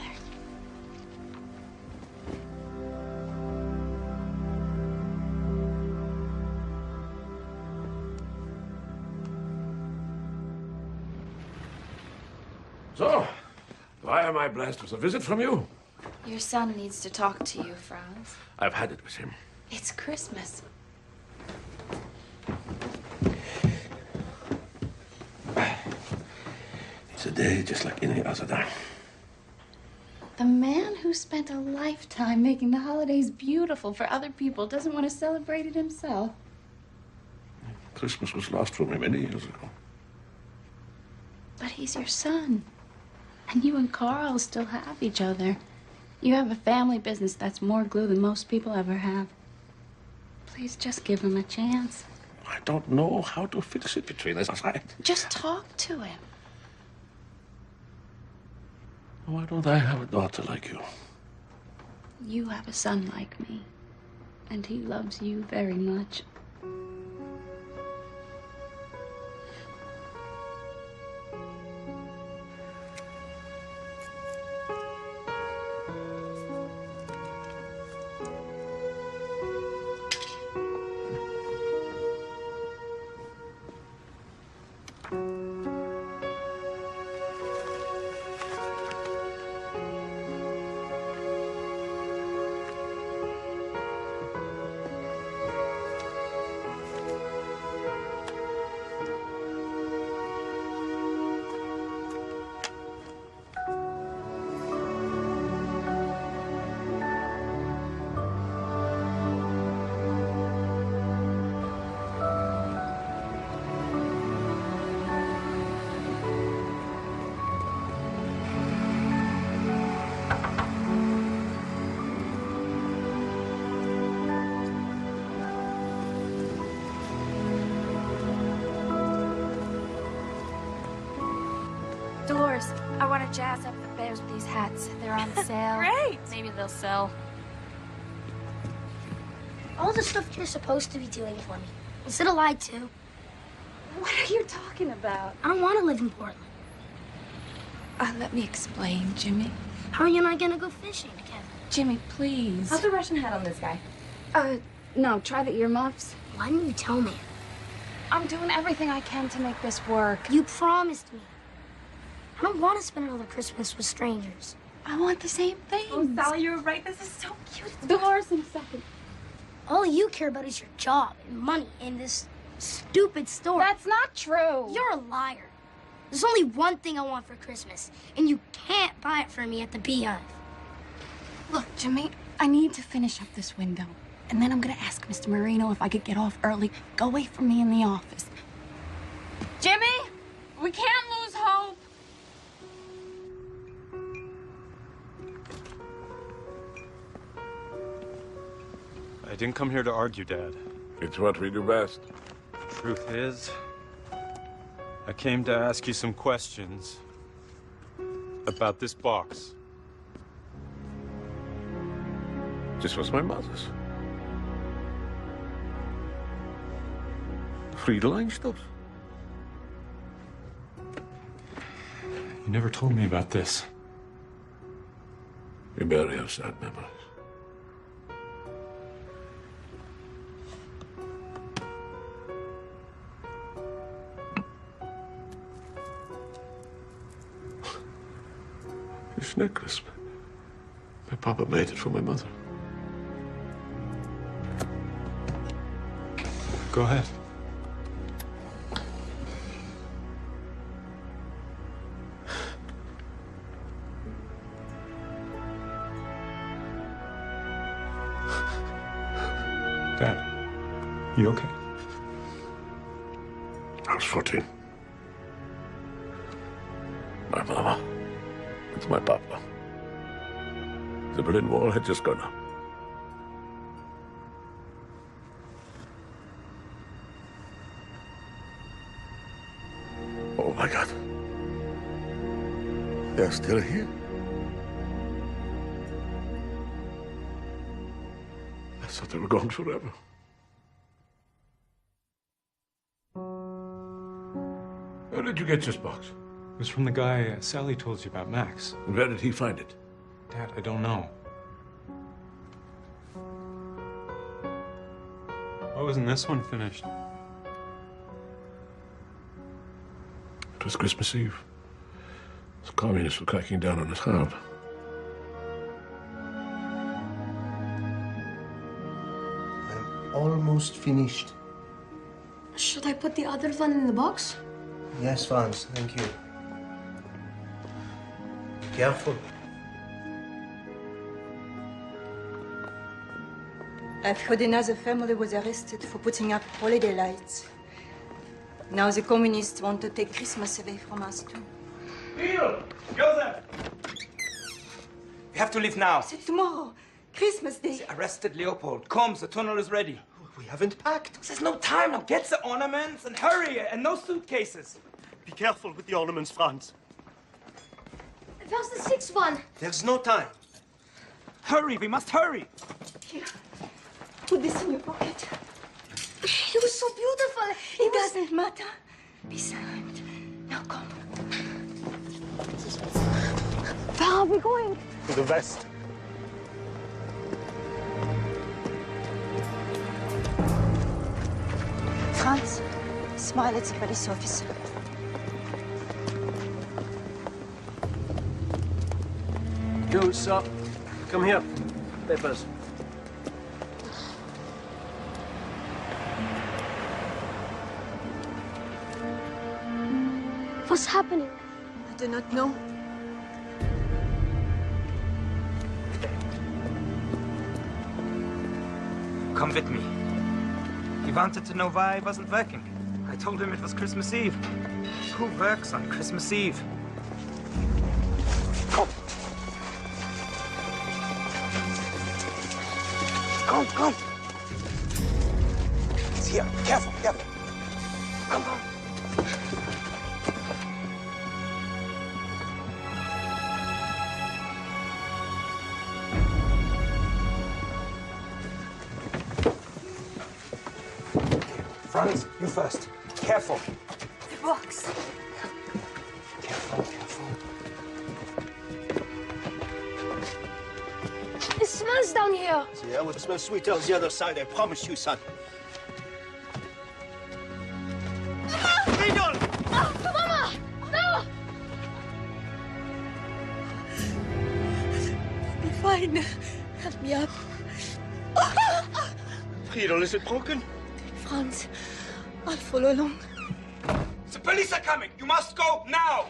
So, why am I blessed with a visit from you? Your son needs to talk to you, Franz. I've had it with him. It's Christmas. It's a day just like any other day. The man who spent a lifetime making the holidays beautiful for other people doesn't want to celebrate it himself. Christmas was lost for me many years ago. But he's your son. And you and Carl still have each other. You have a family business that's more glue than most people ever have. Please just give him a chance. I don't know how to fix it between us. Just talk to him. Why don't I have a daughter like you? You have a son like me. And he loves you very much. Dolores, I want to jazz up the bears with these hats. They're on sale. Great. Maybe they'll sell. All the stuff you're supposed to be doing for me. Instead of lied to. What are you talking about? I don't want to live in Portland. Let me explain, Jimmy. How are you not gonna go fishing again? Jimmy, please. How's the Russian hat on this guy? No, try the earmuffs. Why didn't you tell me? I'm doing everything I can to make this work. You promised me. I don't want to spend another Christmas with strangers. I want the same thing. Oh, Sally, you were right. This is so cute. Dolores in a second. All you care about is your job and money and this stupid store. That's not true. You're a liar. There's only one thing I want for Christmas, and you can't buy it for me at the Beehive. Look, Jimmy, I need to finish up this window. And then I'm gonna ask Mr. Marino if I could get off early. Go away from me in the office. Jimmy, we can't lose hope. I didn't come here to argue, Dad. It's what we do best. Truth is, I came to ask you some questions about this box. This was my mother's. Friedeline stuff. You never told me about this. You barely have sad memories. This necklace, my papa made it for my mother. Go ahead. Dad, you okay? I was 14. My mama and my papa. The Berlin Wall had just gone up. Oh my God. They're still here. I thought they were gone forever. Where did you get this box? It was from the guy Sally told you about, Max. And where did he find it? Dad, I don't know. Why wasn't this one finished? It was Christmas Eve. The communists were cracking down on the town. I'm almost finished. Should I put the other one in the box? Yes, Franz, thank you. Be careful. I've heard another family was arrested for putting up holiday lights. Now the communists want to take Christmas away from us, too. Bill! Joseph! We have to leave now. C'est tomorrow, Christmas Day. They arrested Leopold. Come, the tunnel is ready. We haven't packed. There's no time now. Get the ornaments and hurry, and no suitcases. Be careful with the ornaments, Franz. How's the sixth one? There's no time. Hurry, we must hurry. Here, put this in your pocket. It was so beautiful. It doesn't matter. Be silent. Now come. Where are we going? To the west. Franz, smile at the police officer. You, sir. Come here. Papers. What's happening? I do not know. Come with me. He wanted to know why I wasn't working. I told him it was Christmas Eve. Who works on Christmas Eve? Come. Come, come. It's here. Careful, careful. Come, come. Franz, you first. Careful. The box. Careful, careful. It smells down here. Yeah, it will smell sweeter on the other side, I promise you, son. Mama! No! Be fine. Help me up. Friedel, is it broken? Franz, I'll follow along. The police are coming! You must go now!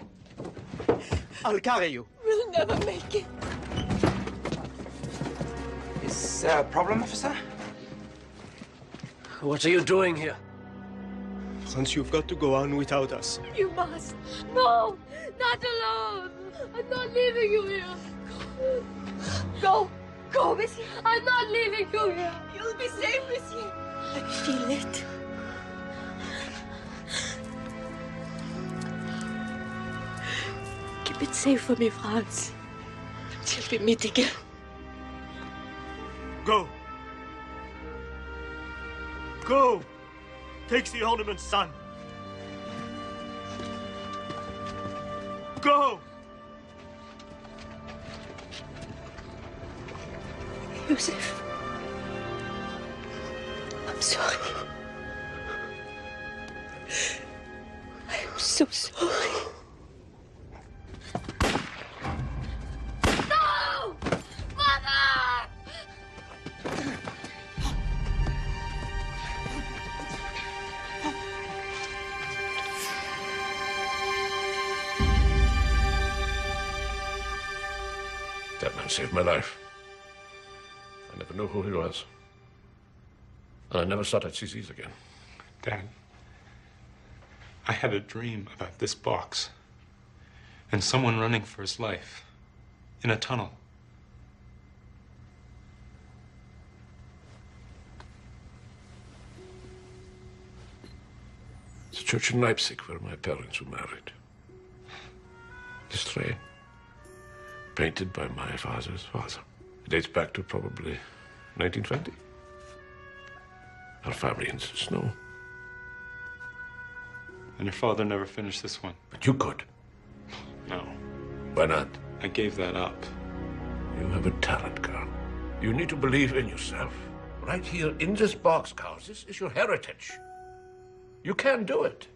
I'll carry you. We'll never make it. Is there a problem, officer? What are you doing here? Franz, you've got to go on without us. You must. No, not alone. I'm not leaving you here. Go. Go, Missy. I'm not leaving you here. You'll be safe, Missy. I feel it. Keep it safe for me, Franz. Until we meet again. Go. Go. Take the ornament, son. Go. Joseph. I'm sorry. I'm so sorry. No! Mother! That man saved my life. I never knew who he was. And I never thought I'd see these again. Dad, I had a dream about this box and someone running for his life in a tunnel. The church in Leipzig where my parents were married. This tray, painted by my father's father. It dates back to probably 1920. Our family in the snow. And your father never finished this one? But you could. No. Why not? I gave that up. You have a talent, Carl. You need to believe in yourself. Right here in this box, Carl. This is your heritage. You can do it.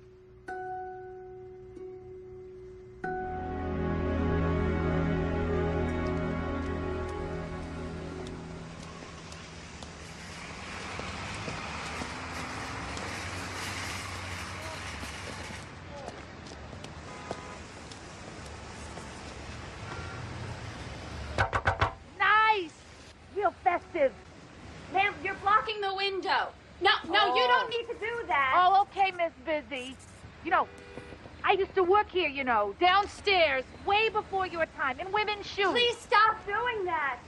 festive. Ma'am, you're blocking the window. No, you don't need to do that. Oh, okay, Miss Busy. You know, I used to work here, you know, downstairs, way before your time, in women's shoes. Please stop doing that.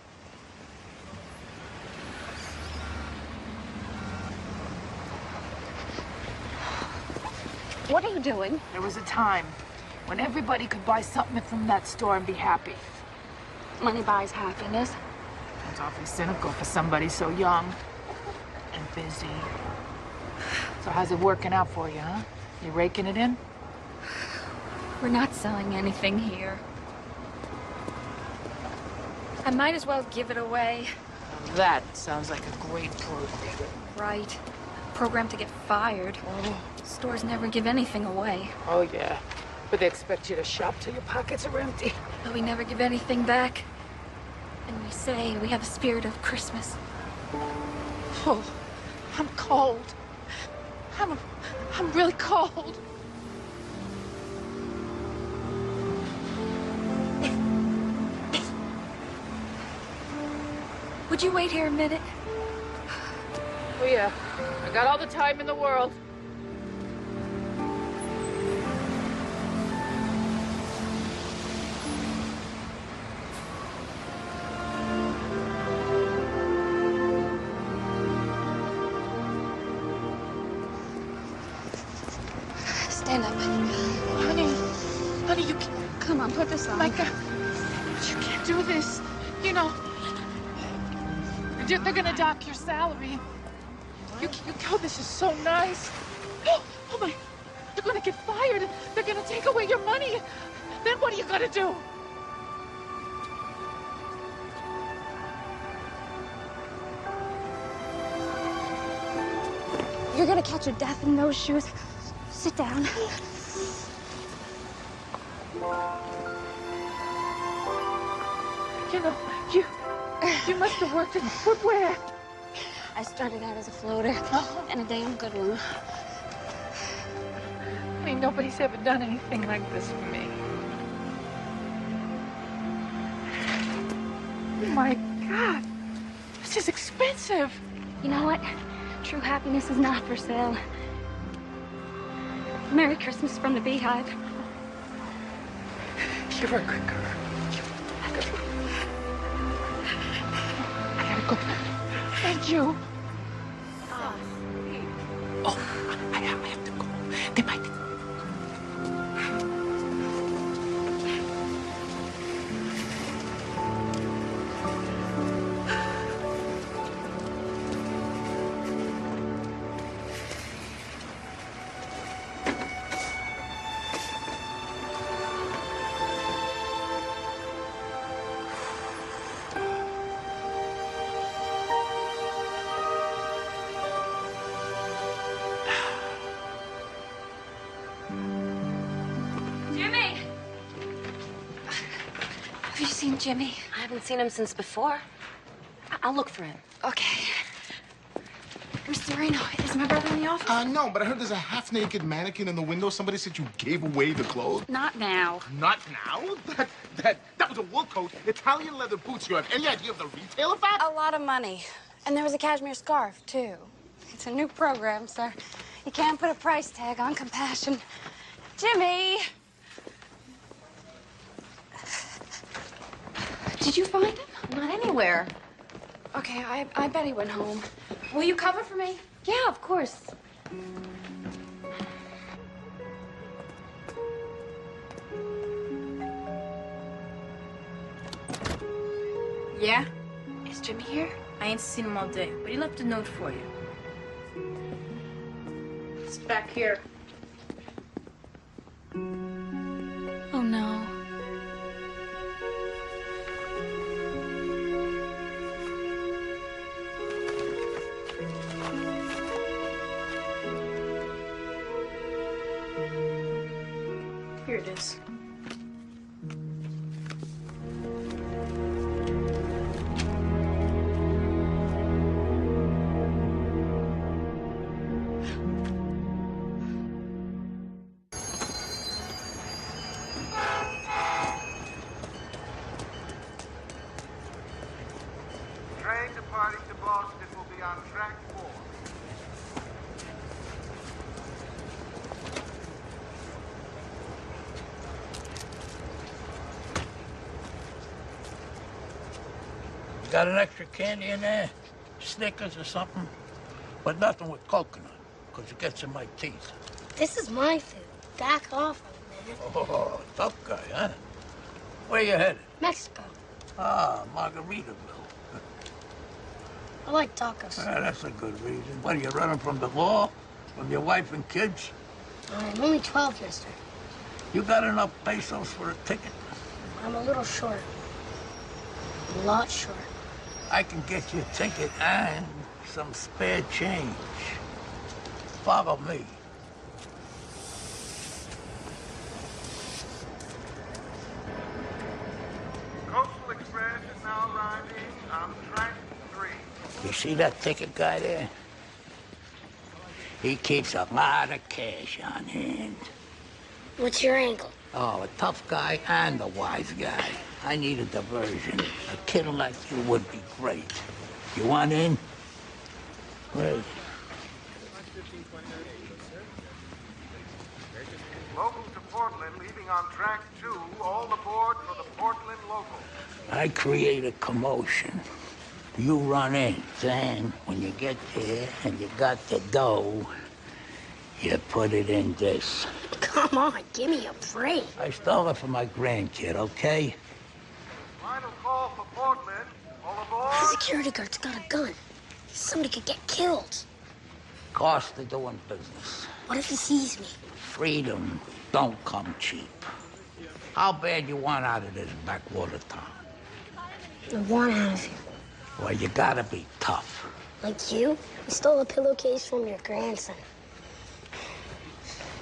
What are you doing? There was a time when everybody could buy something from that store and be happy. Money buys happiness. It's awfully cynical for somebody so young and busy. So how's it working out for you, huh? You raking it in? We're not selling anything here. I might as well give it away. Now that sounds like a great program. Right. Program to get fired. Oh. Stores never give anything away. Oh, yeah. But they expect you to shop till your pockets are empty. But we never give anything back. And we say we have a spirit of Christmas. Oh, I'm cold. I'm really cold. Would you wait here a minute? Oh, yeah. I got all the time in the world. Stand up. Honey, you can't. Come on, put this on. My God, you can't do this. You know, they're gonna dock your salary. You go, this is so nice. Oh my, you're gonna get fired. They're gonna take away your money. Then what are you gonna do? You're gonna catch a death in those shoes. Sit down. You know, you must have worked in footwear. I started out as a floater, and a damn good one. I mean, nobody's ever done anything like this for me. Oh my God, this is expensive. You know what? True happiness is not for sale. Merry Christmas from the Beehive. You're a good girl. I gotta go. Thank you. Oh, I have to go. They might. Jimmy! Have you seen Jimmy? I haven't seen him since before. I'll look for him. Okay. Mr. Reno, is my brother in the office? No, but I heard there's a half-naked mannequin in the window. Somebody said you gave away the clothes. Not now. Not now? That was a wool coat, Italian leather boots. You have any idea of the retail of that? A lot of money. And there was a cashmere scarf, too. It's a new program, sir. You can't put a price tag on compassion. Jimmy! Did you find him? Not anywhere. Okay, I bet he went home. Will you cover for me? Yeah, of course. Yeah? Is Jimmy here? I ain't seen him all day, but he left a note for you. It's back here. Oh, no. Here it is. Train departing to Boston will be on track 4. You got an extra candy in there? Snickers or something? But nothing with coconut, because it gets in my teeth. This is my food. Back off, old man. Oh, tough guy, huh? Where you headed? Mexico. Ah, Margaritaville. I like tacos. That's a good reason. What, are you running from the law? From your wife and kids? I'm only 12, mister. You got enough pesos for a ticket? I'm a little short. A lot short. I can get you a ticket and some spare change. Follow me. Coastal Express is now arriving on track 3. You see that ticket guy there? He keeps a lot of cash on hand. What's your angle? Oh, a tough guy and a wise guy. I need a diversion. A kid like you would be great. You want in? Great. Local to Portland leaving on track 2. All aboard for the Portland local. I create a commotion. You run in. Then, when you get there and you got the dough, you put it in this. Come on, give me a break. I stole it from my grandkid, okay? Final call for Portland. All aboard. The security guard's got a gun. Somebody could get killed. Cost of doing business. What if he sees me? Freedom don't come cheap. How bad you want out of this backwater town? I want out of here. Well, you gotta be tough. Like you? You stole a pillowcase from your grandson.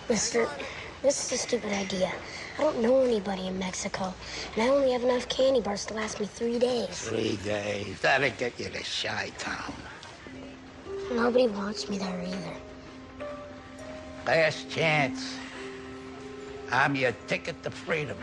Mister, this is a stupid idea. I don't know anybody in Mexico, and I only have enough candy bars to last me 3 days. 3 days. That'll get you to Chi-Town. Nobody wants me there either. Last chance. I'm your ticket to freedom.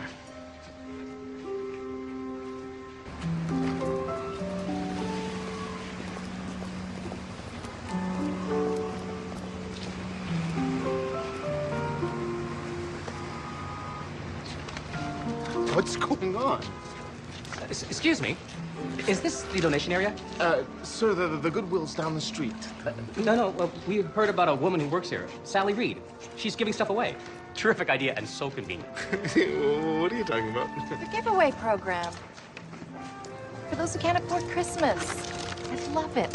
What's going on? Excuse me. Is this the donation area? Sir, the Goodwill's down the street. No. We heard about a woman who works here, Sally Reed. She's giving stuff away. Terrific idea and so convenient. What are you talking about? The giveaway program. For those who can't afford Christmas. I love it.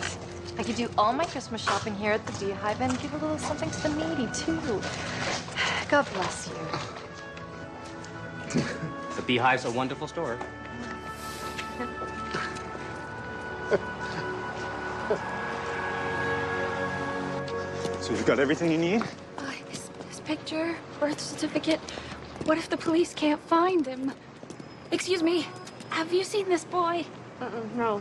I could do all my Christmas shopping here at the Beehive and give a little something to the needy, too. God bless you. The Beehive's a wonderful store. So you've got everything you need? His picture, birth certificate. What if the police can't find him? Excuse me, have you seen this boy? No.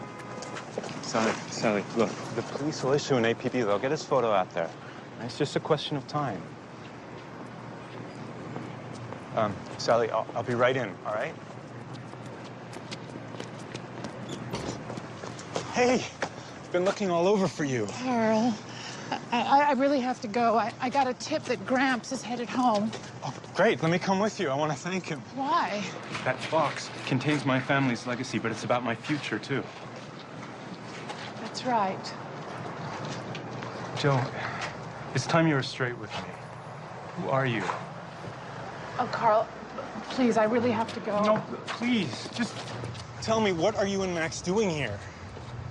Sally, look, the police will issue an APB. They'll get his photo out there. It's just a question of time. Sally, I'll be right in, all right? Hey, I've been looking all over for you. Carl, I really have to go. I got a tip that Gramps is headed home. Oh, great. Let me come with you. I want to thank him. Why? That box contains my family's legacy, but it's about my future, too. That's right. Joe, it's time you were straight with me. Who are you? Oh, Carl, please, I really have to go. No, please, just tell me, what are you and Max doing here?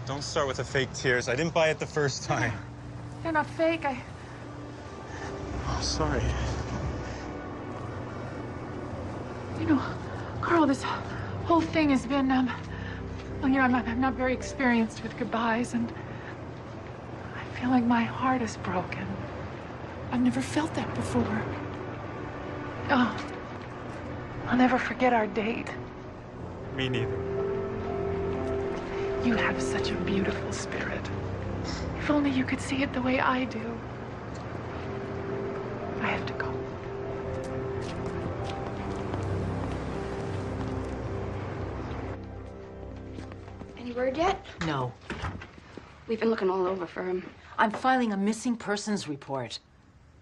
Don't start with the fake tears. I didn't buy it the first time. They're not fake. Oh, sorry. You know, Carl, this whole thing has been, well, you know, I'm not very experienced with goodbyes, and I feel like my heart is broken. I've never felt that before. Oh, I'll never forget our date. Me neither. You have such a beautiful spirit. If only you could see it the way I do. I have to go. Any word yet? No. We've been looking all over for him. I'm filing a missing persons report.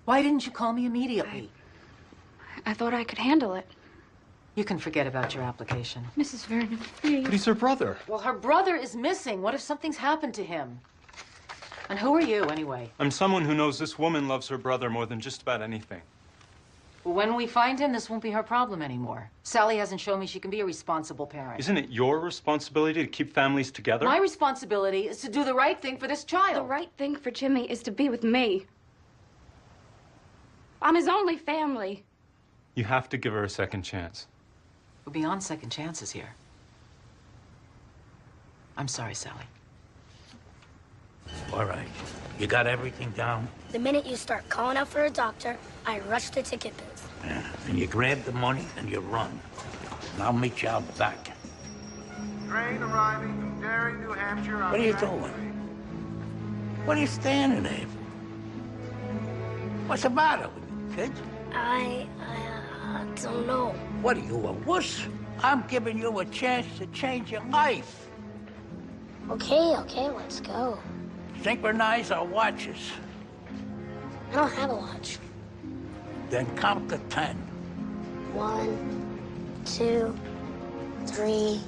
Why didn't you call me immediately? I thought I could handle it. You can forget about your application. Mrs. Vernon, please. But he's her brother. Well, her brother is missing. What if something's happened to him? And who are you, anyway? I'm someone who knows this woman loves her brother more than just about anything. Well, when we find him, this won't be her problem anymore. Sally hasn't shown me she can be a responsible parent. Isn't it your responsibility to keep families together? My responsibility is to do the right thing for this child. The right thing for Jimmy is to be with me. I'm his only family. You have to give her a second chance. We're beyond second chances here. I'm sorry, Sally. All right. You got everything down? The minute you start calling out for a doctor, I rush to ticket bills. Yeah. And you grab the money and you run. And I'll meet you out back. Train arriving from Derry, New Hampshire. What are you doing? What are you standing there for? What's the matter with you, kid? I don't know. What are you, a wuss? I'm giving you a chance to change your life. Okay, let's go. Synchronize our watches. I don't have a watch. Then count to 10. 1, 2, 3,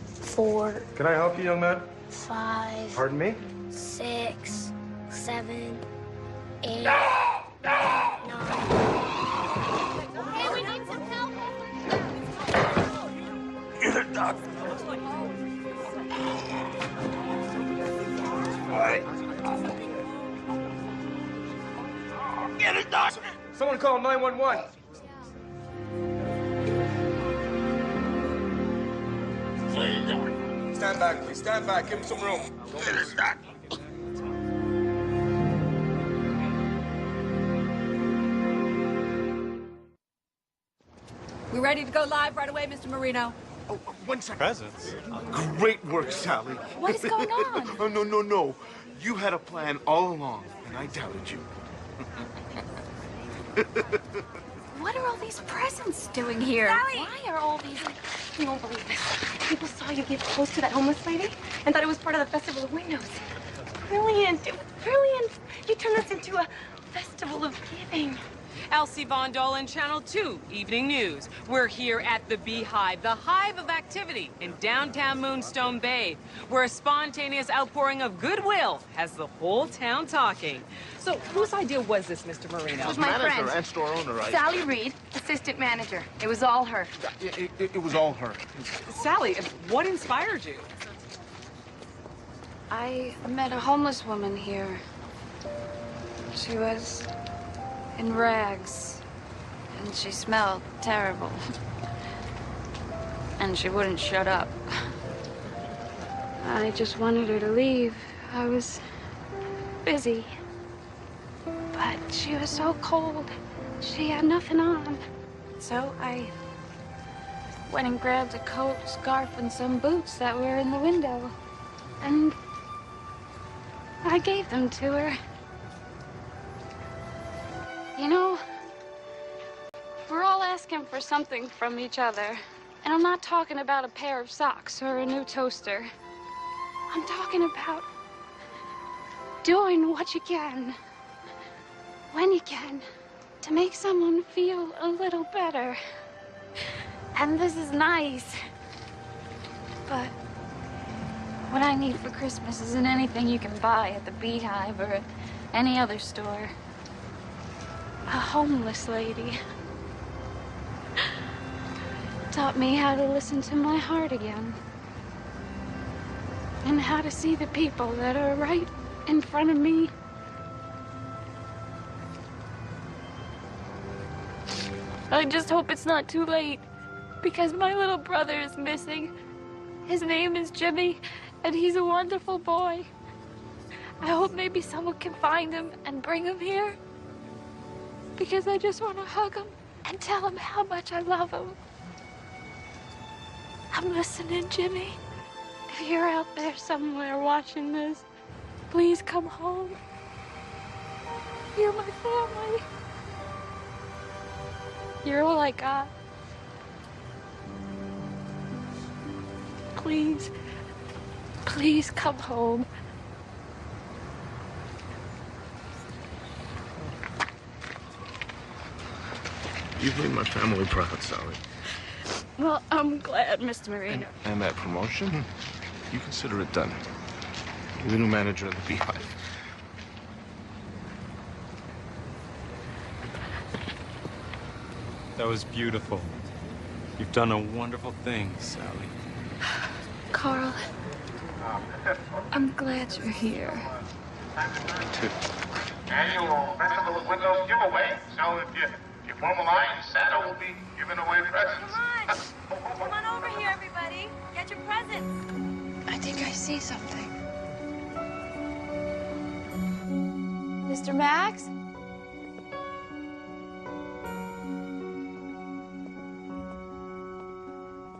4. Can I help you, young man? 5. Pardon me? 6, 7, 8. No! 9. Hey, we need some help. You're the doctor. All right. Someone call 911. Stand back, please. Stand back. Give him some room. We ready to go live right away, Mr. Marino? Oh, 1 second. Presents? Great work, Sally. What is going on? Oh, no. You had a plan all along, and I doubted you. What are all these presents doing here? Sally! Why are all these... You won't believe this. People saw you give clothes to that homeless lady and thought it was part of the Festival of Windows. Brilliant. It was brilliant. You turned this into a festival of giving. Elsie Von Dolan, Channel 2, Evening News. We're here at the Beehive, the hive of activity in downtown Moonstone Bay, where a spontaneous outpouring of goodwill has the whole town talking. So, whose idea was this, Mr. Marino? It was my Manager friend. and store owner, right? Sally Reed, assistant manager. It was all her. It was all her. Sally, what inspired you? I met a homeless woman here. She was in rags, and she smelled terrible. And she wouldn't shut up. I just wanted her to leave. I was busy. But she was so cold. She had nothing on. So I went and grabbed a coat, scarf, and some boots that were in the window. And I gave them to her. You know, we're all asking for something from each other. And I'm not talking about a pair of socks or a new toaster. I'm talking about doing what you can, when you can, to make someone feel a little better. And this is nice. But what I need for Christmas isn't anything you can buy at the Beehive or at any other store. A homeless lady taught me how to listen to my heart again. And how to see the people that are right in front of me. I just hope it's not too late, because my little brother is missing. His name is Jimmy, and he's a wonderful boy. I hope maybe someone can find him and bring him here. Because I just want to hug him and tell him how much I love him. I'm listening, Jimmy. If you're out there somewhere watching this, please come home. You're my family. You're all I got. Please, please come home. You've made my family proud, Sally. Well, I'm glad, Mr. Marino. And that promotion, you consider it done. You're the new manager of the Beehive. That was beautiful. You've done a wonderful thing, Sally. Carl, I'm glad you're here. Too. Annual Festival of Windows giveaway. So if you form a line, Santa will be giving away presents. Come on over here, everybody. Get your presents. I think I see something. Mr. Max?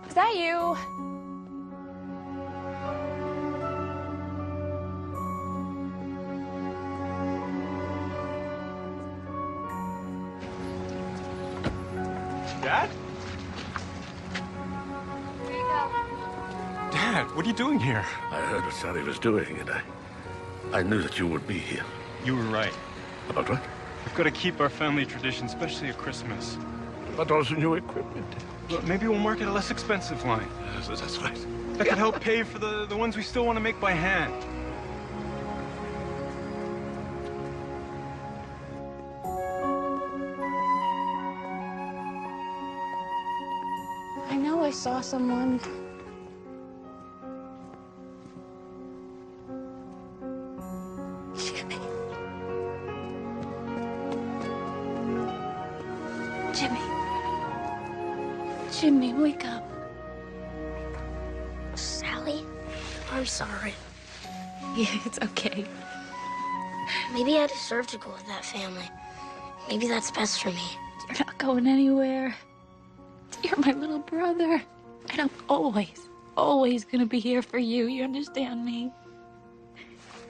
Is that you? Dad? Here you go. Dad, what are you doing here? I heard what Sally was doing, and I knew that you would be here. You were right. About what? We've got to keep our family tradition, especially at Christmas. But also new equipment. Well, maybe we'll market a less expensive line. Yes, that's right. That could help pay for the ones we still want to make by hand. I know I saw someone. Jimmy. Jimmy. Jimmy, wake up. Sally, I'm sorry. Yeah, it's okay. Maybe I deserve to go with that family. Maybe that's best for me. You're not going anywhere. You're my little brother. And I'm always gonna be here for you. You understand me?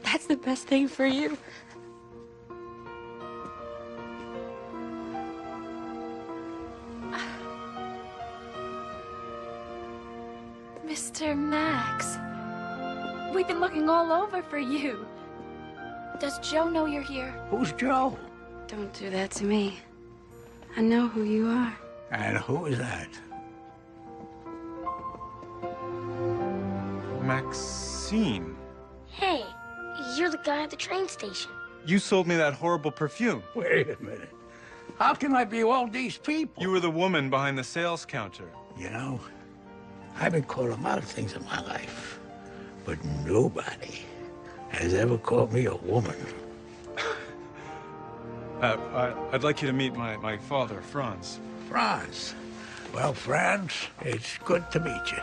That's the best thing for you. Mr. Max, we've been looking all over for you. Does Joe know you're here? Who's Joe? Don't do that to me. I know who you are. And who is that? Maxine, Hey, you're the guy at the train station. you sold me that horrible perfume. Wait a minute. How can I be all these people? You were the woman behind the sales counter. You know, I've been called a lot of things in my life, but nobody has ever called me a woman. I'd like you to meet my father, Franz. Franz. Well, Franz, it's good to meet you.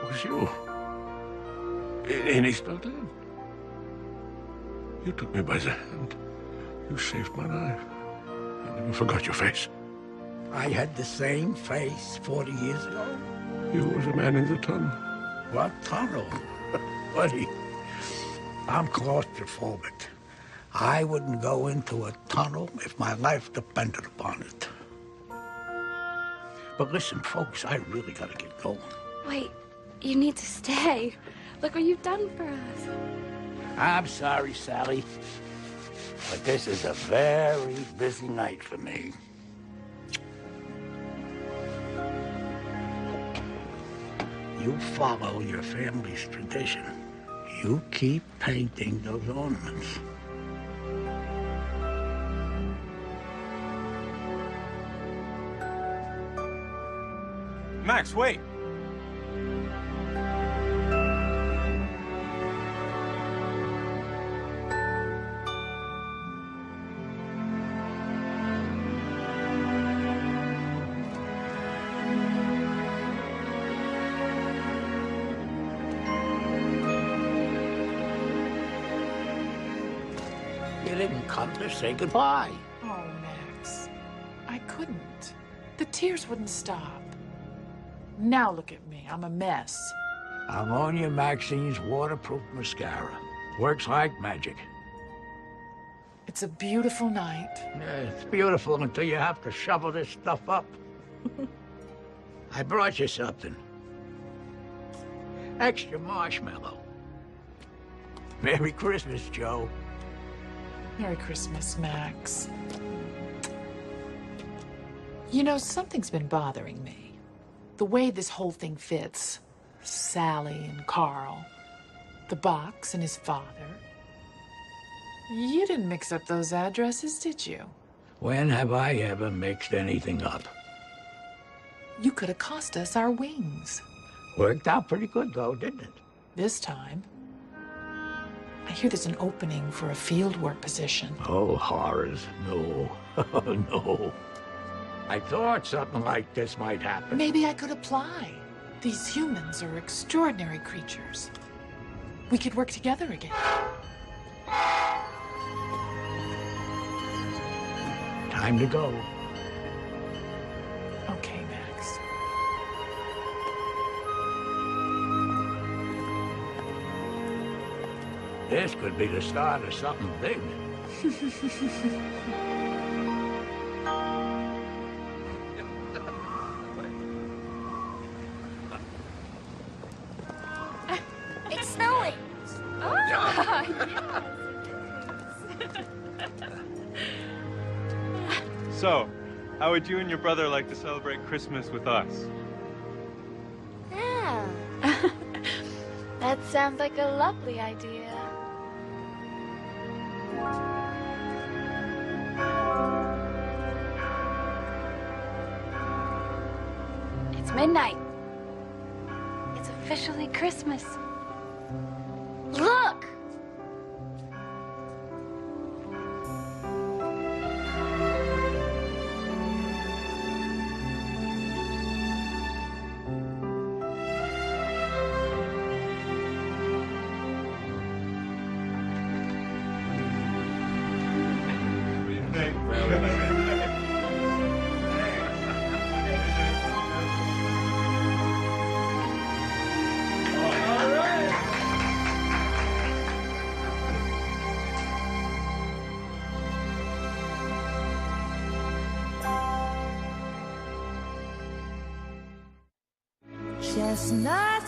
It was you. And he still did. You took me by the hand. You saved my life. I never forgot your face. I had the same face 40 years ago. You were the man in the tunnel. What tunnel? Buddy, I'm claustrophobic. I wouldn't go into a tunnel if my life depended upon it. But listen, folks, I really gotta get going. Wait, you need to stay. Look what you've done for us. I'm sorry, Sally, but this is a very busy night for me. You follow your family's tradition. You keep painting those ornaments. Max, wait. You didn't come to say goodbye. Oh, Max, I couldn't. The tears wouldn't stop. Now look at me, I'm a mess. Ammonia Maxine's waterproof mascara. Works like magic. It's a beautiful night. Yeah, it's beautiful until you have to shovel this stuff up. I brought you something. Extra marshmallow. Merry Christmas, Joe. Merry Christmas, Max. You know, something's been bothering me. The way this whole thing fits. Sally and Carl. The box and his father. You didn't mix up those addresses, did you? When have I ever mixed anything up? You could have cost us our wings. Worked out pretty good, though, didn't it? This time. I hear there's an opening for a fieldwork position. Oh, horrors. No. No. I thought something like this might happen. Maybe I could apply. These humans are extraordinary creatures. We could work together again. Time to go. Okay, Max. This could be the start of something big. It's snowing. So, how would you and your brother like to celebrate Christmas with us? Yeah. That sounds like a lovely idea. It's midnight. It's officially Christmas. Look! Chestnuts